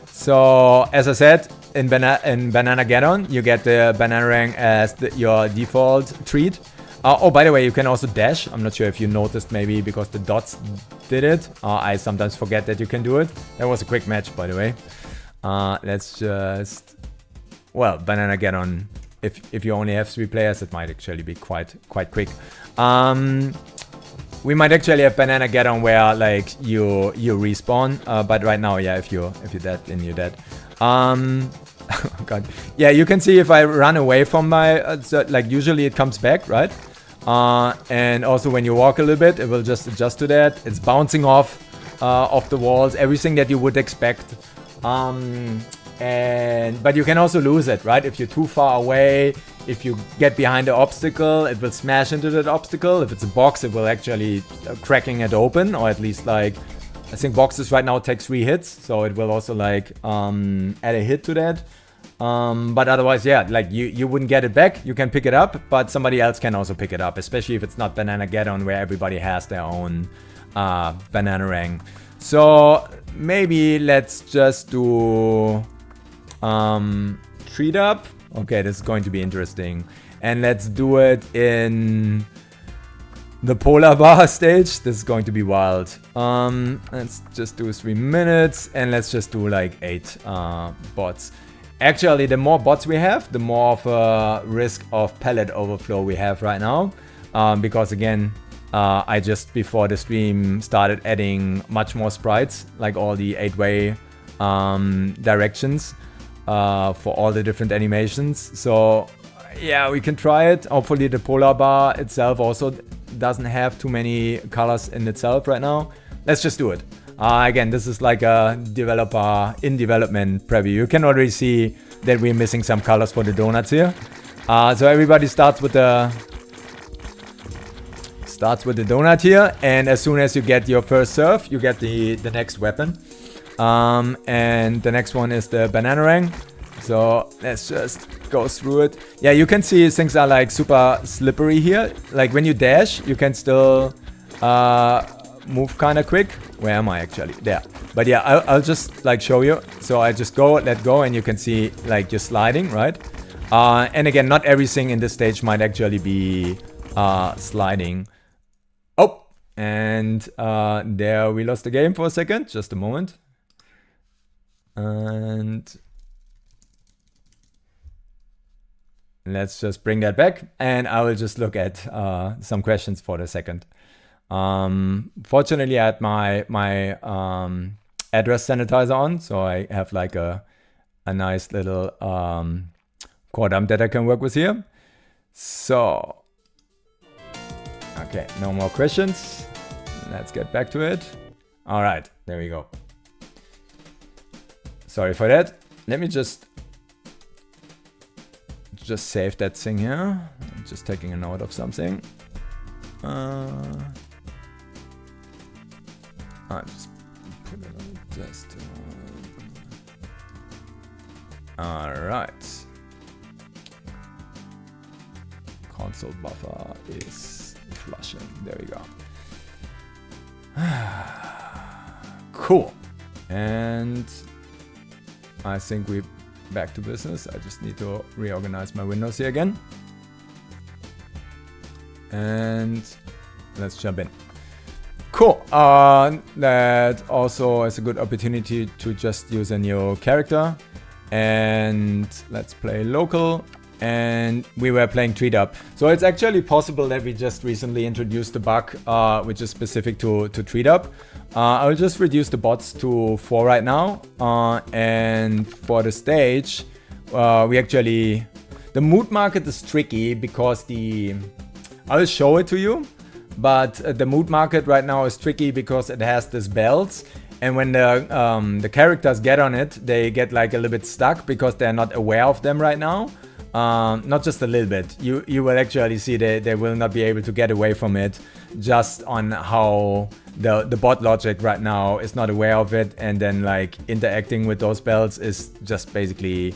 So as I said, in Bananageddon, you get the Bananarang as your default treat. Oh, by the way, you can also dash. I'm not sure if you noticed, maybe because the dots did it. I sometimes forget that you can do it. That was a quick match, by the way. Let's just... Well, Bananageddon, if you only have 3 players, it might actually be quite quick. We might actually have Bananageddon where like you respawn, but right now, yeah, if you're dead, then you're dead. Oh God, yeah, you can see if I run away from my so, like usually it comes back, right? And also when you walk a little bit, it will just adjust to that. It's bouncing off the walls, everything that you would expect. But you can also lose it, right? If you're too far away, if you get behind the obstacle, it will smash into that obstacle. If it's a box, it will actually cracking it open, or at least like, I think boxes right now take 3 hits, so it will also like add a hit to that. But otherwise, yeah, like you wouldn't get it back. You can pick it up, but somebody else can also pick it up, especially if it's not Bananageddon where everybody has their own Bananarang. So maybe let's just do treat up. Okay, this is going to be interesting. And let's do it in the polar bar stage. This is going to be wild. Let's just do 3 minutes and let's just do like 8 bots. Actually, the more bots we have, the more of a risk of palette overflow we have right now. Because again, I just before the stream started adding much more sprites, like all the 8-way directions for all the different animations. So yeah, we can try it. Hopefully the polar bar itself also doesn't have too many colors in itself right now. Let's just do it. Again, this is like a developer in development preview. You can already see that we're missing some colors for the donuts here. So everybody starts with the donut here, and as soon as you get your first serve, you get the next weapon. And the next one is the banana ring. So let's just go through it. Yeah, you can see things are like super slippery here. Like when you dash, you can still move kind of quick. Where am I actually? There. But yeah, I'll just like show you. So I just go, let go, and you can see like you're sliding, right? And again, not everything in this stage might actually be sliding. Oh, and there we lost the game for a second. Just a moment. And let's just bring that back, and I will just look at some questions for the second. Fortunately, I had my address sanitizer on, so I have like a nice little core dump that I can work with here. So, okay, no more questions. Let's get back to it. All right, there we go. Sorry for that. Let me just save that thing here. I'm just taking a note of something. I'll just put it on desktop. All right. Console buffer is flushing. There we go. Cool. And I think we're back to business. I just need to reorganize my windows here again. And let's jump in. Cool. That also is a good opportunity to just use a new character. And let's play local. And we were playing Treat Up. So it's actually possible that we just recently introduced a bug which is specific to Treat Up. I'll just reduce the bots to 4 right now. And for the stage, we actually... The mood market is tricky because I'll show it to you. But the mood market right now is tricky because it has these bells. And when the characters get on it, they get like a little bit stuck because they're not aware of them right now. Not just a little bit. You will actually see they will not be able to get away from it just on how the bot logic right now is not aware of it, and then like interacting with those bells is just basically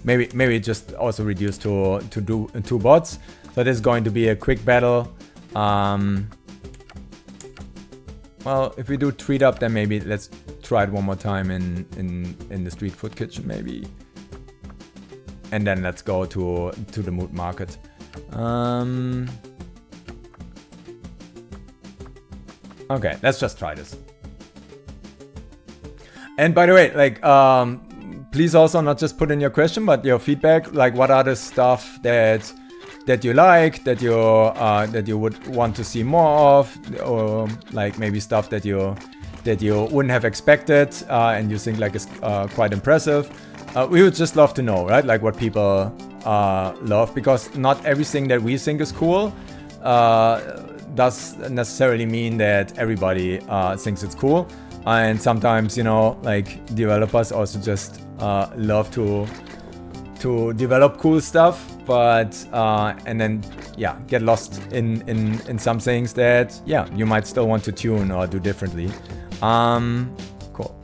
maybe just also reduced to do 2 bots. So this is going to be a quick battle. Well, if we do Treat Up, then maybe let's try it one more time in the street food kitchen maybe. And then let's go to the mood market. Okay, let's just try this. And by the way, like, please also not just put in your question, but your feedback. Like, what are the stuff that you like, that you would want to see more of, or like maybe stuff that you wouldn't have expected and you think like is quite impressive. We would just love to know, right? Like what people love, because not everything that we think is cool does necessarily mean that everybody thinks it's cool. And sometimes, you know, like developers also just love to develop cool stuff, but and then yeah, get lost in some things that you might still want to tune or do differently. Cool.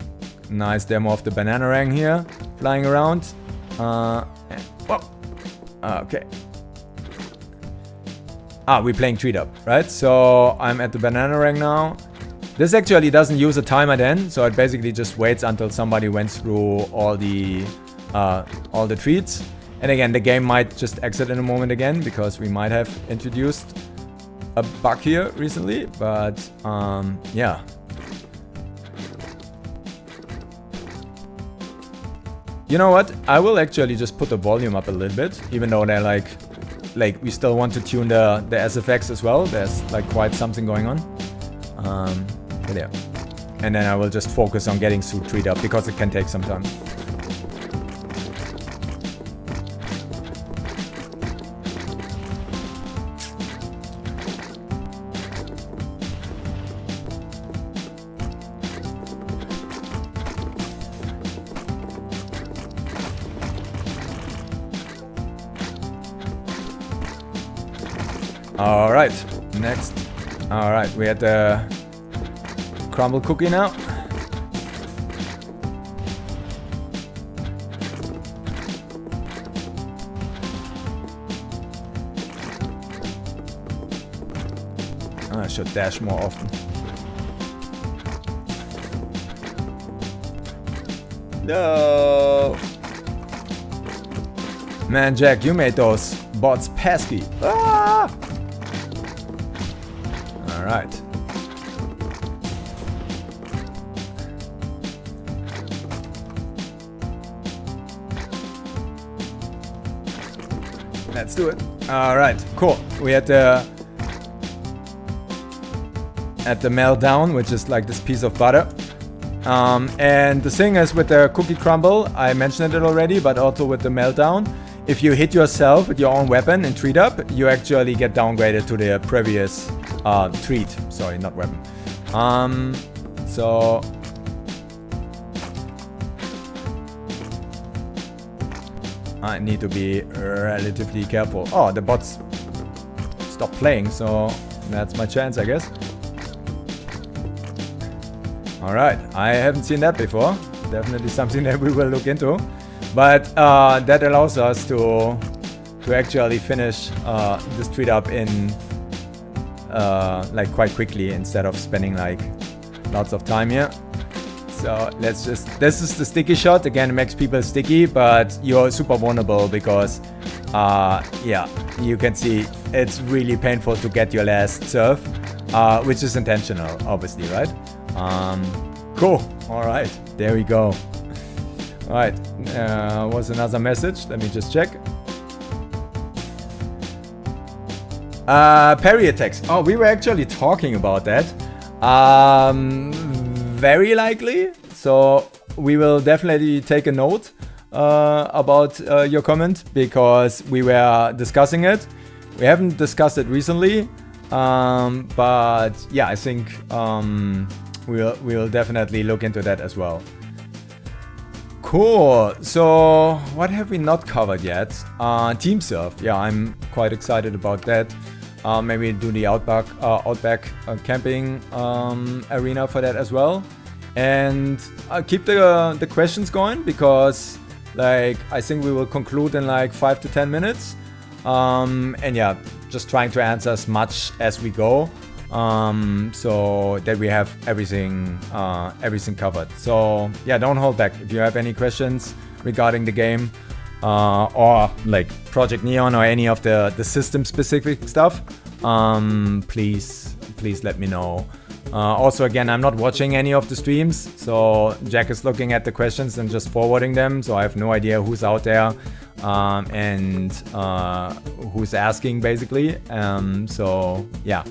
Nice demo of the banana rang here, flying around. Whoa. Okay. We're playing Treat Up, right? So I'm at the banana rang now. This actually doesn't use a timer then, so it basically just waits until somebody went through all the treats. And again, the game might just exit in a moment again because we might have introduced a bug here recently, but yeah. You know what? I will actually just put the volume up a little bit, even though they're like we still want to tune the SFX as well. There's like quite something going on. But yeah. And then I will just focus on getting through Treat Up because it can take some time. Alright, next. Alright, we had the crumble cookie now. I should dash more often. No! Man, Jack, you made those bots pesky. Ah! Alright. Let's do it. Alright, cool. We had the meltdown, which is like this piece of butter. And the thing is with the cookie crumble, I mentioned it already, but also with the meltdown, if you hit yourself with your own weapon and treat up, you actually get downgraded to the previous treat. Sorry, not weapon. So I need to be relatively careful. Oh, the bots stopped playing, so that's my chance, I guess. Alright, I haven't seen that before. Definitely something that we will look into. But that allows us to actually finish this treat up in like quite quickly instead of spending like lots of time here. So let's just, this is the sticky shot. Again, it makes people sticky, but you're super vulnerable because yeah, you can see it's really painful to get your last serve, which is intentional, obviously, right? Cool. All right, there we go. All right, was another message. Let me just check. Parry attacks. Oh, we were actually talking about that. Very likely. So we will definitely take a note about your comment because we were discussing it. We haven't discussed it recently, but yeah, I think we'll definitely look into that as well. Cool. So what have we not covered yet? Team serve. Yeah, I'm quite excited about that. Maybe do the outback camping arena for that as well, and keep the questions going because like I think we will conclude in like 5 to 10 minutes. And yeah, just trying to answer as much as we go, so that we have everything covered. So yeah, don't hold back. If you have any questions regarding the game, or like Project Neon or any of the system specific stuff, please let me know. Also, again, I'm not watching any of the streams, so Jack is looking at the questions and just forwarding them, so I have no idea who's out there and who's asking basically. So yeah,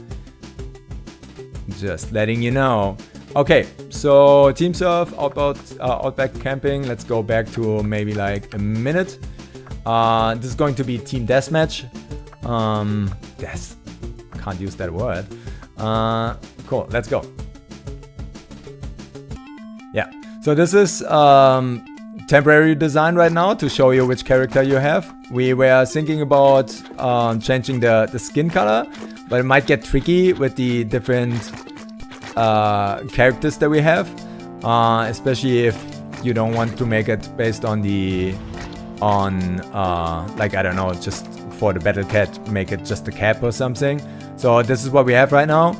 just letting you know. Okay, so team serve, outback camping. Let's go back to maybe like a minute. This is going to be team deathmatch. Yes, can't use that word. Cool, let's go. Yeah, so this is temporary design right now to show you which character you have. We were thinking about changing the skin color, but it might get tricky with the different characters that we have, especially if you don't want to make it based on like, I don't know, just for the battle cat, make it just a cap or something. So this is what we have right now.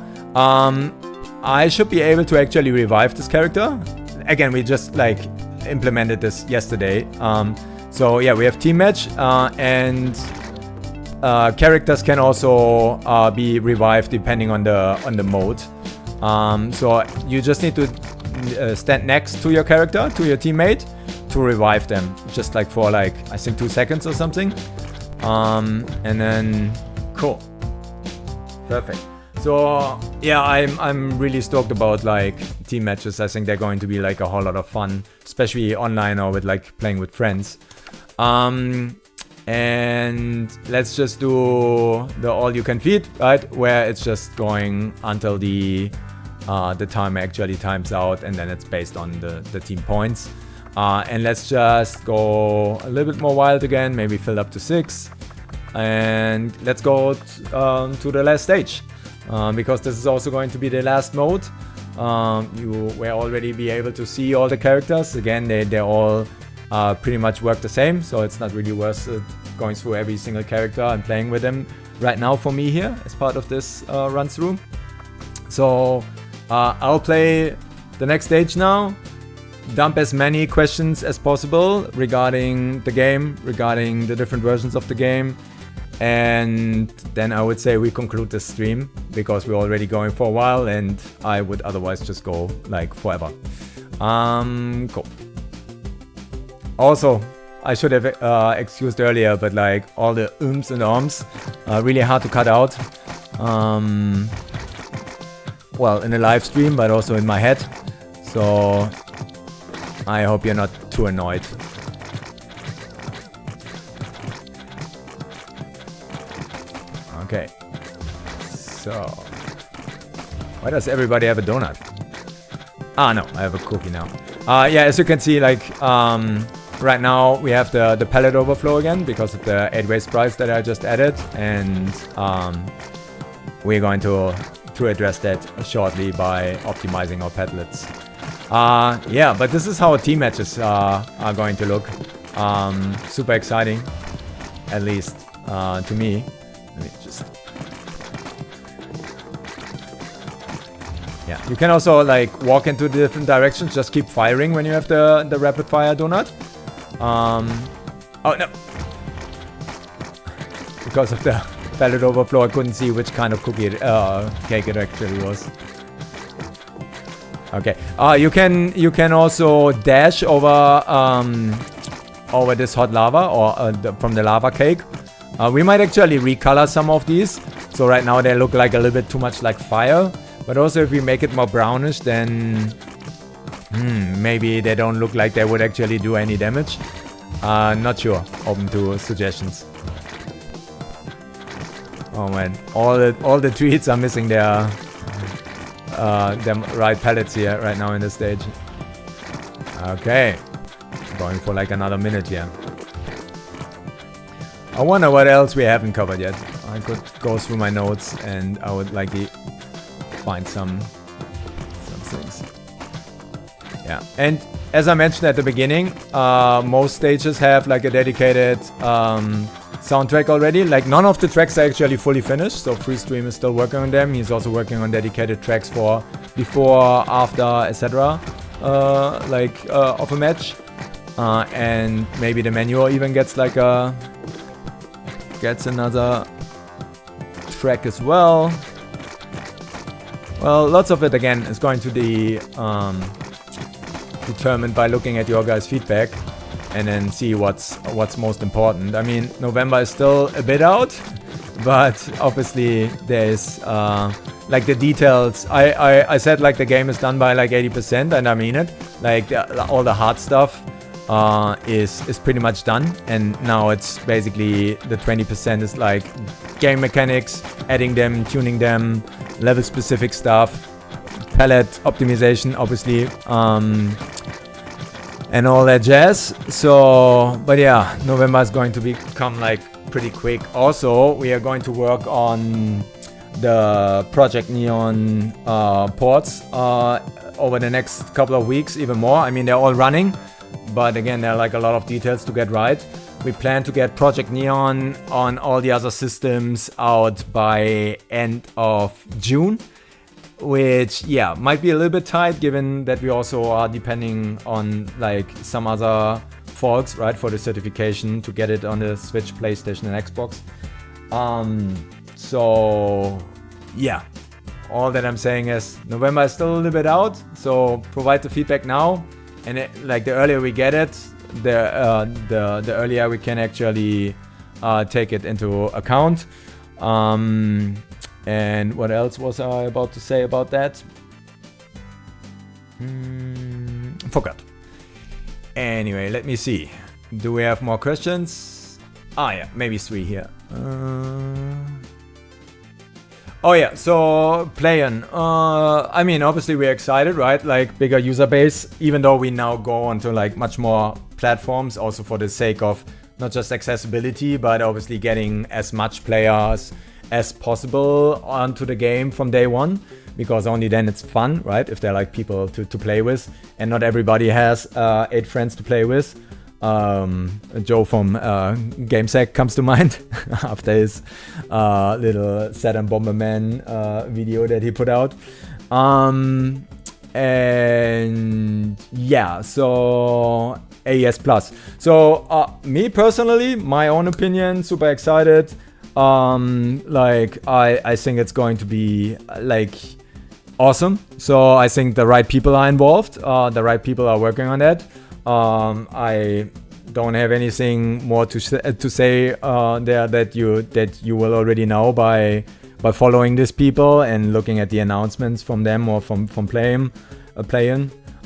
I should be able to actually revive this character. Again, we just like implemented this yesterday. So yeah, we have team match, and characters can also be revived depending on the mode. So you just need to stand next to your character, to your teammate, to revive them, just like for like I think 2 seconds or something. And then cool, perfect. So yeah, I'm really stoked about like team matches. I think they're going to be like a whole lot of fun, especially online or with like playing with friends. And let's just do the all you can feed, right? Where it's just going until the timer actually times out, and then it's based on the team points. And let's just go a little bit more wild again, maybe fill up to 6. And let's go to the last stage, because this is also going to be the last mode. You will already be able to see all the characters. Again, they all pretty much work the same, so it's not really worth it going through every single character and playing with them right now for me here as part of this run through. So I'll play the next stage now, dump as many questions as possible regarding the game, regarding the different versions of the game, and then I would say we conclude the stream, because we're already going for a while and I would otherwise just go like forever. Cool. Also, I should have excused earlier, but like all the ums and ahs are really hard to cut out. Well, in a live stream, but also in my head. So I hope you're not too annoyed. Okay. So why does everybody have a donut? Ah, no, I have a cookie now. Yeah, as you can see, like right now we have the palette overflow again because of the 8-way sprites that I just added, and we're going to address that shortly by optimizing our padlets. Yeah, but this is how team matches are going to look. Super exciting, at least to me. Let me just... Yeah, you can also like walk into the different directions, just keep firing when you have the rapid fire donut. Oh no! Because of the palette overflow, I couldn't see which kind of cake it actually was. Okay. You can also dash over over this hot lava, or from the lava cake. We might actually recolor some of these. So right now they look like a little bit too much like fire. But also if we make it more brownish, then maybe they don't look like they would actually do any damage. Not sure. Open to suggestions. Oh man, all the tweets are missing their right palettes here right now in the stage. Okay, going for like another minute here. I wonder what else we haven't covered yet. I could go through my notes and I would likely find some things. Yeah, and as I mentioned at the beginning, most stages have like a dedicated soundtrack already. Like none of the tracks are actually fully finished, so Freestream is still working on them. He's also working on dedicated tracks for before, after, etc. Of a match, and maybe the menu even gets like another track as well. Well, lots of it again is going to be determined by looking at your guys' feedback and then see what's most important. I mean, November is still a bit out, but obviously there's like the details. I said like the game is done by like 80%, and I mean it. Like all the hard stuff is pretty much done, and now it's basically the 20% is like game mechanics, adding them, tuning them, level specific stuff, palette optimization obviously, and all that jazz. So but yeah, November is going to become like pretty quick. Also, we are going to work on the Project Neon ports over the next couple of weeks, even more. I mean, they're all running, but again, there are like a lot of details to get right. We plan to get Project Neon on all the other systems out by end of June, which, yeah, might be a little bit tight given that we also are depending on like some other folks, right, for the certification to get it on the Switch, PlayStation, and Xbox. So, yeah, all that I'm saying is November is still a little bit out, so provide the feedback now, and like the earlier we get it, the earlier we can actually take it into account. And what else was I about to say about that? Forgot. Anyway, let me see. Do we have more questions? Ah, yeah, maybe 3 here. Oh yeah, so playing. I mean, obviously we're excited, right? Like bigger user base, even though we now go onto like much more platforms, also for the sake of not just accessibility, but obviously getting as much players as possible onto the game from day one, because only then it's fun, right? If they're like people to play with, and not everybody has 8 friends to play with. Joe from GameSec comes to mind after his little Saturn Bomberman video that he put out. And yeah, so AES Plus. So me personally, my own opinion, super excited. Like I think it's going to be like awesome. So I think the right people are involved. The right people are working on that. I don't have anything more to say there that you will already know by following these people and looking at the announcements from them or from playing.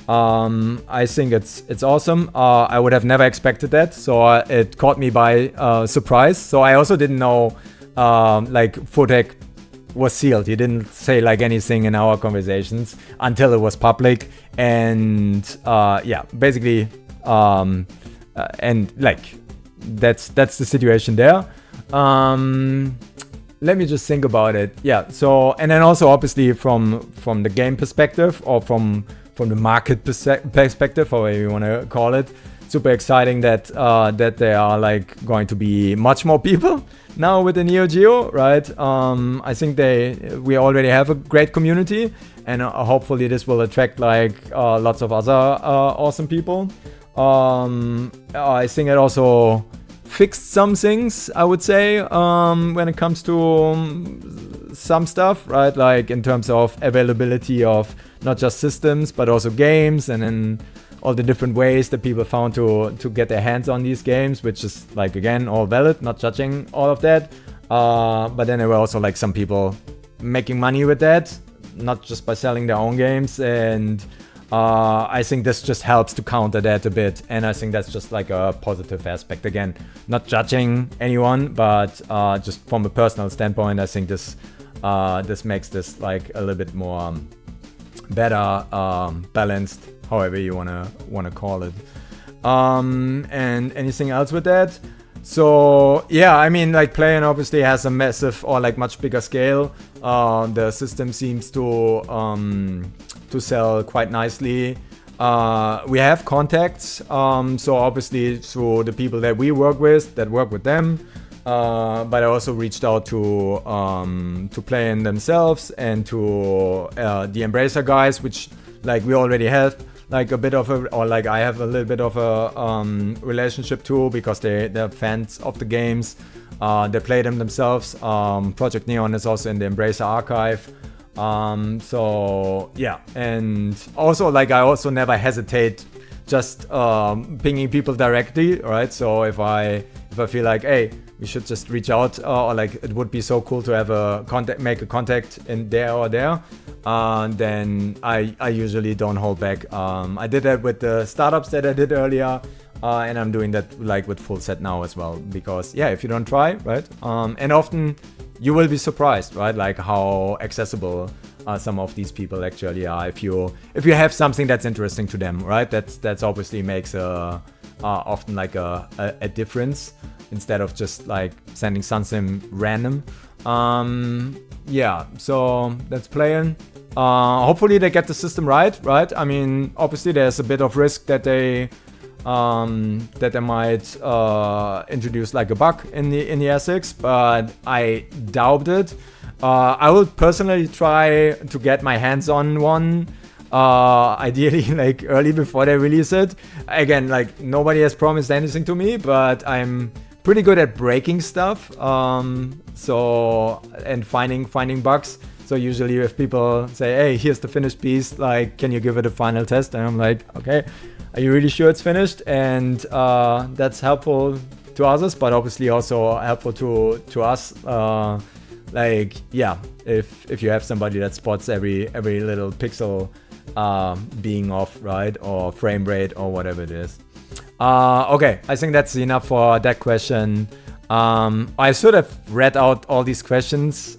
I think it's awesome. I would have never expected that, so it caught me by surprise. So I also didn't know like Fotech was sealed. He didn't say like anything in our conversations until it was public, and yeah, basically and like that's the situation there. Let me just think about it. Yeah, so and then also obviously from the game perspective or from the market perspective, however you want to call it, super exciting that that there are like going to be much more people now with the Neo Geo, right? I think we already have a great community, and hopefully this will attract like lots of other awesome people. I think it also fixed some things, I would say, when it comes to some stuff, right? Like in terms of availability of not just systems, but also games, and then all the different ways that people found to get their hands on these games, which is like, again, all valid, not judging all of that. But then there were also like some people making money with that, not just by selling their own games. And I think this just helps to counter that a bit. And I think that's just like a positive aspect. Again, not judging anyone, but just from a personal standpoint, I think this makes this like a little bit more better balanced, however you wanna call it. And anything else with that? So yeah, I mean, like Playin obviously has a massive or like much bigger scale. The system seems to sell quite nicely. We have contacts, so obviously through the people that we work with, that work with them. But I also reached out to Playin themselves and to the Embracer guys, which like we already have like a bit of a, or like I have a little bit of a relationship too, because they're fans of the games. They play them themselves. Project Neon is also in the Embracer archive. So yeah, and also like I also never hesitate just pinging people directly, right? So if I feel like, hey, we should just reach out, or like it would be so cool to have a contact, make a contact in there or there, then I usually don't hold back. I did that with the startups that I did earlier, and I'm doing that like with Full Set now as well, because yeah, if you don't try, right, and often you will be surprised, right, like how accessible some of these people actually are if you have something that's interesting to them, right? That's obviously makes often like a difference, instead of just like sending something random. Yeah, so that's Playin. Hopefully they get the system right? I mean, obviously there's a bit of risk that they might introduce like a bug in the ASICs, but I doubt it. I would personally try to get my hands on one, ideally like early before they release it. Again, like nobody has promised anything to me, but I'm pretty good at breaking stuff, so, and finding bugs. So usually if people say, hey, here's the finished piece, like, can you give it a final test? And I'm like, okay, are you really sure it's finished? And that's helpful to others, but obviously also helpful to us. Like, yeah, if you have somebody that spots every little pixel being off, right, or frame rate or whatever it is. Okay, I think that's enough for that question. I should have read out all these questions,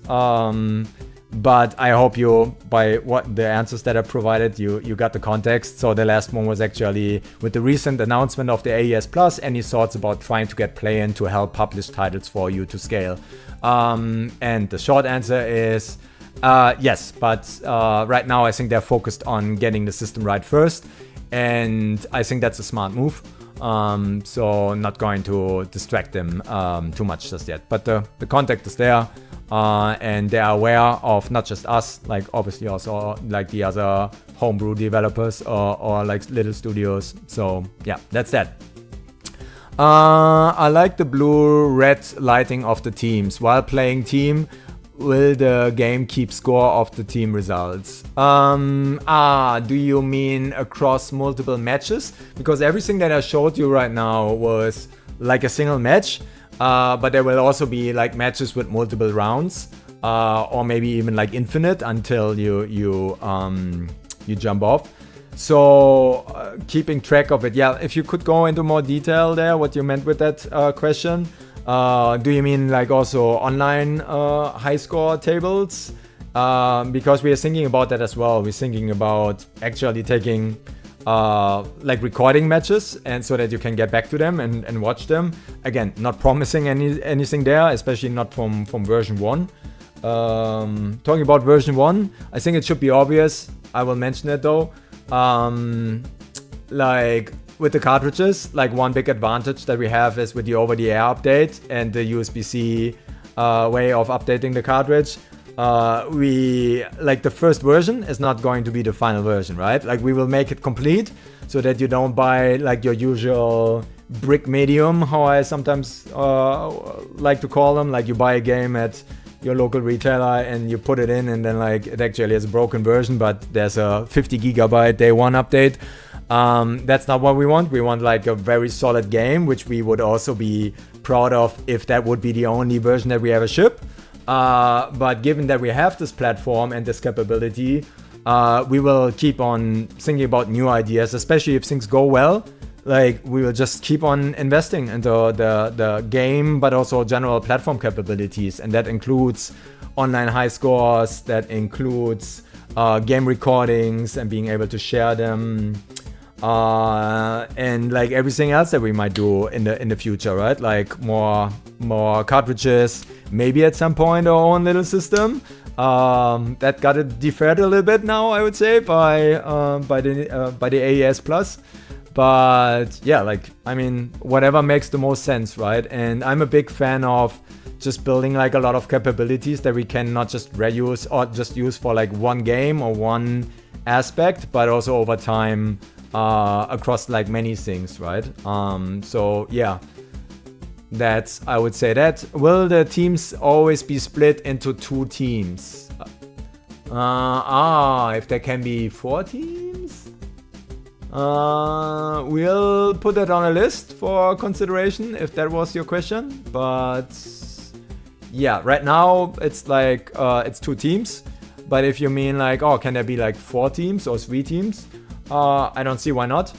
but I hope you, by what the answers that I provided, you got the context. So the last one was actually with the recent announcement of the AES Plus, any thoughts about trying to get Playin to help publish titles for you to scale? And the short answer is yes, but right now I think they're focused on getting the system right first, and I think that's a smart move. So not going to distract them too much just yet. But the contact is there, and they are aware of not just us, like obviously also like the other homebrew developers or like little studios. So yeah, that's that. I like the blue-red lighting of the teams. While playing team, will the game keep score of the team results? Do you mean across multiple matches? Because everything that I showed you right now was like a single match, but there will also be like matches with multiple rounds, or maybe even like infinite until you jump off. So keeping track of it. Yeah, if you could go into more detail there, what you meant with that question. Do you mean like also online high score tables? Because we are thinking about that as well. We're thinking about actually taking like recording matches, and so that you can get back to them and watch them. Again, not promising anything there, especially not from version 1. Talking about version 1, I think it should be obvious. I will mention it though. Like with the cartridges, like one big advantage that we have is with the over-the-air update and the USB-C way of updating the cartridge. We like the first version is not going to be the final version, right? Like we will make it complete so that you don't buy like your usual brick medium, how I sometimes like to call them. Like you buy a game at your local retailer and you put it in, and then like it actually has a broken version, but there's a 50 gigabyte day one update. That's not what we want. We want like a very solid game, which we would also be proud of if that would be the only version that we ever ship. But given that we have this platform and this capability, we will keep on thinking about new ideas, especially if things go well. Like we will just keep on investing into the game, but also general platform capabilities. And that includes online high scores, that includes game recordings and being able to share them. And like everything else that we might do in the future, right? Like more cartridges, maybe at some point our own little system. That got it deferred a little bit now, I would say, by the AES Plus. But yeah, like I mean, whatever makes the most sense, right? And I'm a big fan of just building like a lot of capabilities that we can not just reuse or just use for like one game or one aspect, but also over time across like many things, right? So yeah, that's, I would say that. Will the teams always be split into 2 teams? If there can be 4 teams? We'll put that on a list for consideration if that was your question. But yeah, right now it's like it's 2 teams. But if you mean like, oh, can there be like 4 teams or 3 teams? I don't see why not.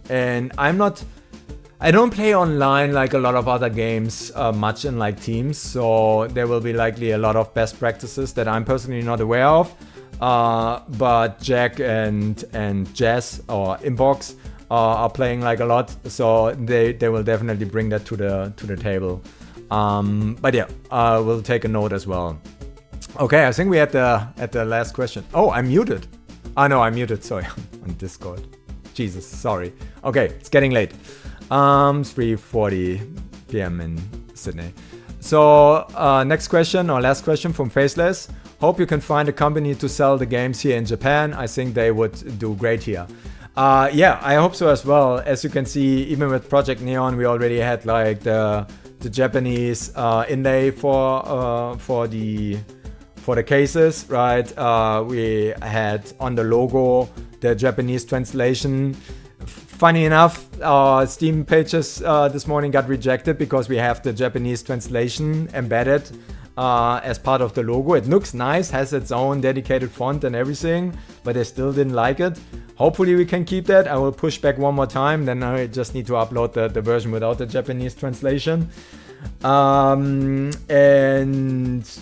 And I don't play online like a lot of other games much in like teams, so there will be likely a lot of best practices that I'm personally not aware of. But Jack and Jazz or Inbox are playing like a lot, so they will definitely bring that to the table. But yeah, we'll take a note as well. Okay, I think we had the last question. Oh, I'm muted. No, I'm muted. Sorry, on Discord. Jesus, sorry. Okay, it's getting late. 3:40 p.m. in Sydney. So next question or last question from Faceless. Hope you can find a company to sell the games here in Japan. I think they would do great here. Yeah, I hope so as well. As you can see, even with Project Neon, we already had like the Japanese inlay for the cases, right? We had on the logo the Japanese translation. Funny enough, Steam pages this morning got rejected because we have the Japanese translation embedded as part of the logo. It looks nice, has its own dedicated font and everything, but they still didn't like it. Hopefully we can keep that. I will push back one more time, then I just need to upload the version without the Japanese translation. And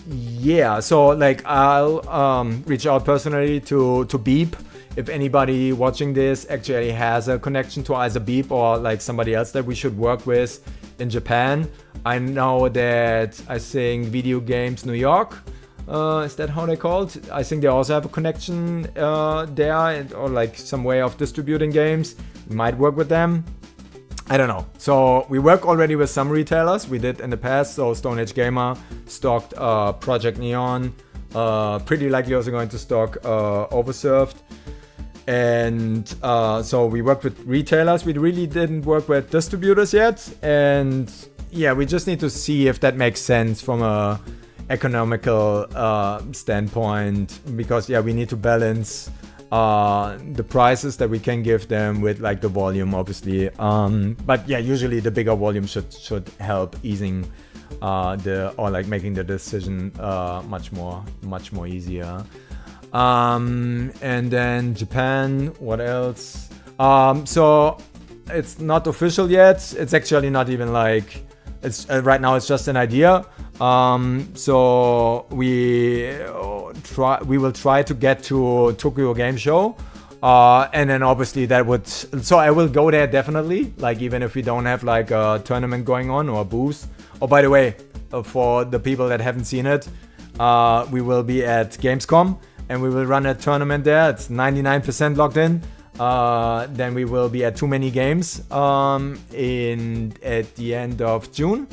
yeah, so like I'll reach out personally to Beep. If anybody watching this actually has a connection to either Beep or like somebody else that we should work with in Japan. I know that I think Video Games New York, Is that how they called? I think they also have a connection there, or like some way of distributing games. We might work with them. I don't know. So we work already with some retailers. We did in the past. So Stone Age Gamer stocked Project Neon. Pretty likely also going to stock Overserved. And so we worked with retailers. We really didn't work with distributors yet. And yeah, we just need to see if that makes sense from a economical standpoint, because yeah, we need to balance the prices that we can give them with like the volume, obviously. But yeah, usually the bigger volume should help easing or like making the decision much more easier. And then Japan, what else? So it's not official yet. It's actually not even like it's right now. It's just an idea. So we will try to get to Tokyo Game Show, and then obviously that would. So I will go there definitely. Like even if we don't have like a tournament going on or a booth. Oh, by the way, for the people that haven't seen it, we will be at Gamescom and we will run a tournament there. It's 99% locked in. Then we will be at Too Many Games at the end of June.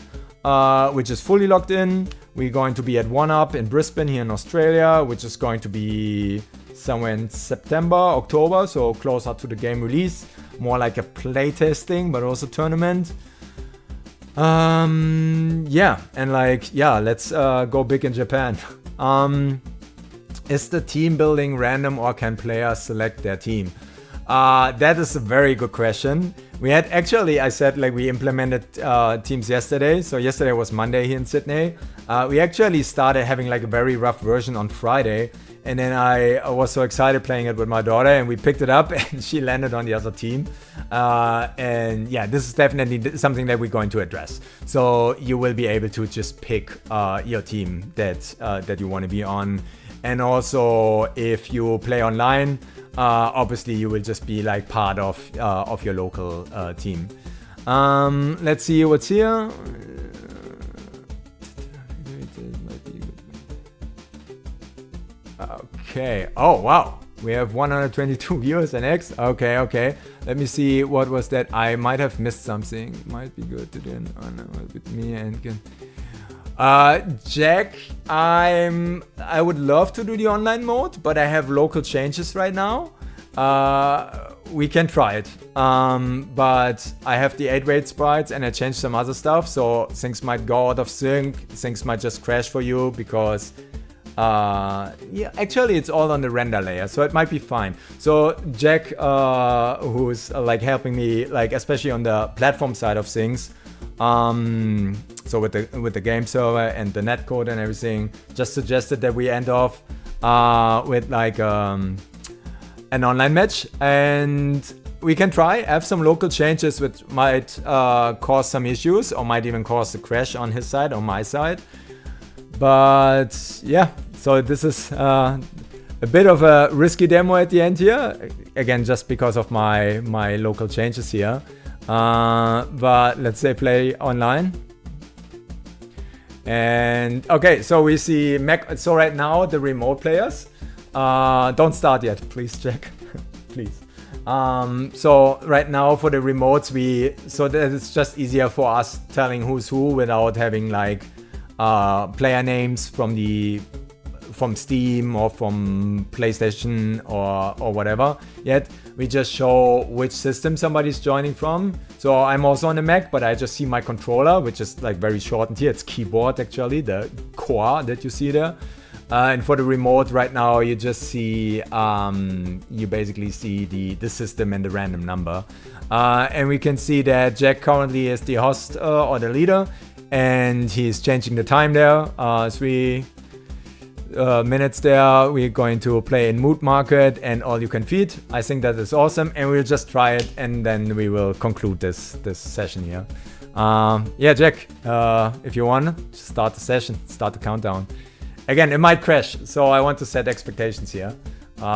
Which is fully locked in. We're going to be at 1UP in Brisbane here in Australia, which is going to be somewhere in September, October, so closer to the game release. More like a playtesting, but also tournament. Yeah, and like, yeah, let's go big in Japan. Is the team building random or can players select their team? That is a very good question. We had actually, I said like we implemented teams yesterday. So yesterday was Monday here in Sydney. We actually started having like a very rough version on Friday. And then I was so excited playing it with my daughter and we picked it up and she landed on the other team. And yeah, this is definitely something that we're going to address. So you will be able to just pick your team that you want to be on. And also if you play online, obviously you will just be like part of your local team. Let's see what's here. Okay. Oh wow, we have 122 viewers and X. Okay. Let me see, what was that? I might have missed something. Might be good to then with me and can. Jack, I would love to do the online mode, but I have local changes right now. We can try it, but I have the 8-rate sprites and I changed some other stuff, so things might go out of sync, things might just crash for you because yeah, actually it's all on the render layer, so it might be fine. So Jack, who's like helping me, like especially on the platform side of things, so with the game server and the netcode and everything, just suggested that we end off with like an online match, and we can try have some local changes which might cause some issues or might even cause a crash on his side or my side. But yeah, so this is a bit of a risky demo at the end here, again just because of my local changes here. But let's say play online. And okay, so we see Mac. So right now the remote players, don't start yet, please, Jack. Please. So right now for the remotes, so that it's just easier for us telling who's who without having like player names from Steam or from PlayStation or whatever yet. We just show which system somebody's joining from. So I'm also on the Mac, but I just see my controller, which is like very shortened here. It's keyboard actually, the core that you see there. And for the remote right now, you just see, you basically see the system and the random number. And we can see that Jack currently is the host or the leader, and he's changing the time there. 3 minutes there. We're going to play in Mood Market and all you can feed. I think that is awesome, and we'll just try it and then we will conclude this session here. Yeah, Jack, if you want, start the session, start the countdown. Again, it might crash, so I want to set expectations here.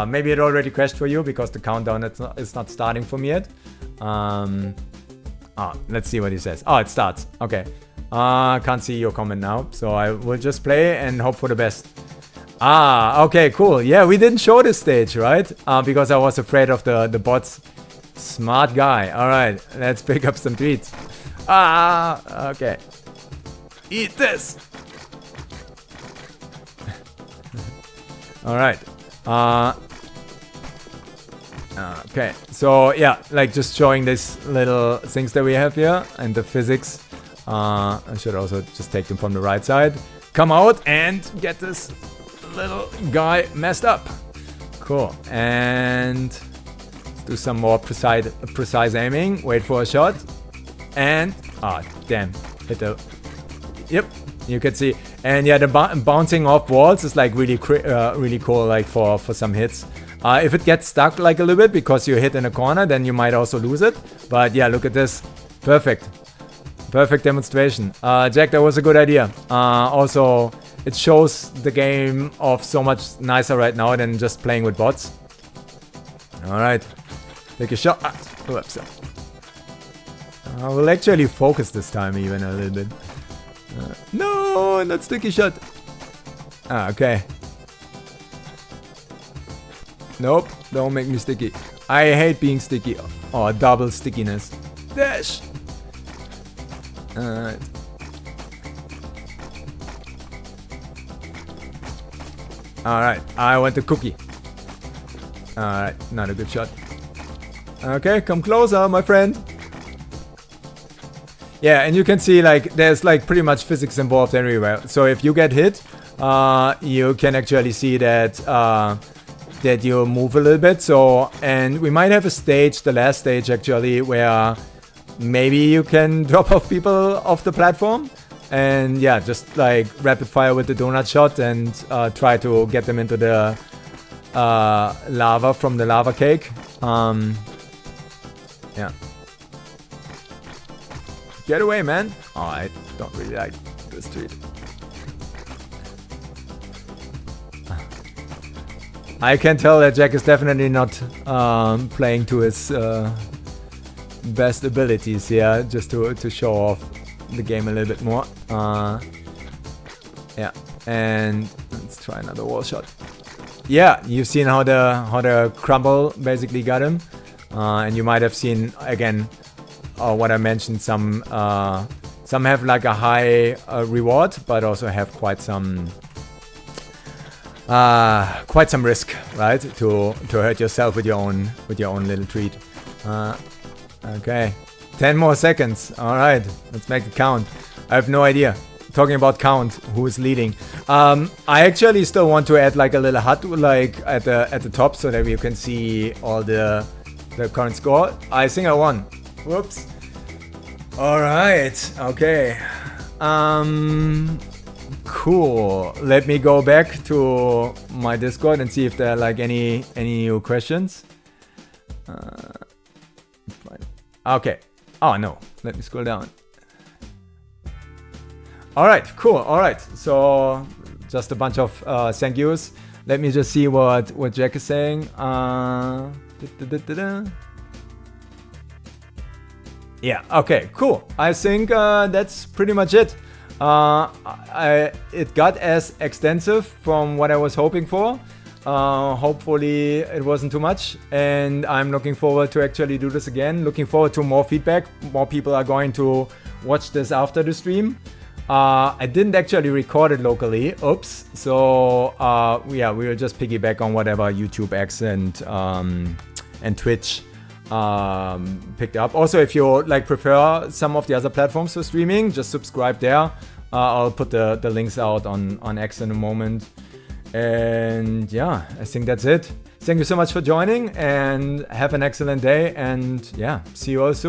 Maybe it already crashed for you because the countdown is not starting for me yet. Let's see what he says. Oh, it starts. Okay. Can't see your comment now, so I will just play and hope for the best. Ah, okay, cool. Yeah, we didn't show this stage, right? Because I was afraid of the bots. Smart guy. All right, let's pick up some tweets. Ah, okay. Eat this. All right. Okay. So yeah, like just showing these little things that we have here and the physics. I should also just take them from the right side. Come out and get this little guy messed up. Cool. And let's do some more precise aiming. Wait for a shot. And damn, hit the. Yep, you can see. And yeah, the bouncing off walls is like really cool, like for some hits. If it gets stuck like a little bit because you hit in a corner, then you might also lose it. But yeah, look at this. Perfect demonstration. Jack, that was a good idea. Also, it shows the game off so much nicer right now than just playing with bots. All right, take a shot. Oops. We'll actually focus this time even a little bit. No, not sticky shot. Okay. Nope, don't make me sticky. I hate being sticky. Oh, double stickiness. Dash. Alright. Alright, I want the cookie. Alright, not a good shot. Okay, come closer, my friend. Yeah, and you can see like there's like pretty much physics involved everywhere. So if you get hit, you can actually see that that you move a little bit. So, and we might have a stage, the last stage actually, where maybe you can drop off people off the platform. And yeah, just like rapid fire with the donut shot and try to get them into the lava from the lava cake. Yeah. Get away, man. Oh, I don't really like this tweet. I can tell that Jack is definitely not playing to his best abilities here, just to show off the game a little bit more. Yeah, and let's try another wall shot. Yeah, you've seen how the crumble basically got him, and you might have seen again what I mentioned. Some have like a high reward, but also have quite some risk, right? To hurt yourself with your own little treat. Okay, 10 more seconds. All right, let's make it count. I have no idea. Talking about count, who is leading? I actually still want to add like a little hut like at the top so that you can see all the current score. I think I won. Whoops. All right. Okay. Cool. Let me go back to my Discord and see if there are like any new questions. Okay. Oh no. Let me scroll down. All right. Cool. All right. So just a bunch of thank yous. Let me just see what Jack is saying. Yeah, okay, cool. I think that's pretty much it. It got as extensive from what I was hoping for. Hopefully it wasn't too much. And I'm looking forward to actually do this again. Looking forward to more feedback. More people are going to watch this after the stream. I didn't actually record it locally. Oops. So yeah, we will just piggyback on whatever YouTube X and Twitch picked up. Also, if you like prefer some of the other platforms for streaming, just subscribe there. I'll put the links out on X in a moment. And yeah, I think that's it. Thank you so much for joining and have an excellent day. And yeah, see you all soon.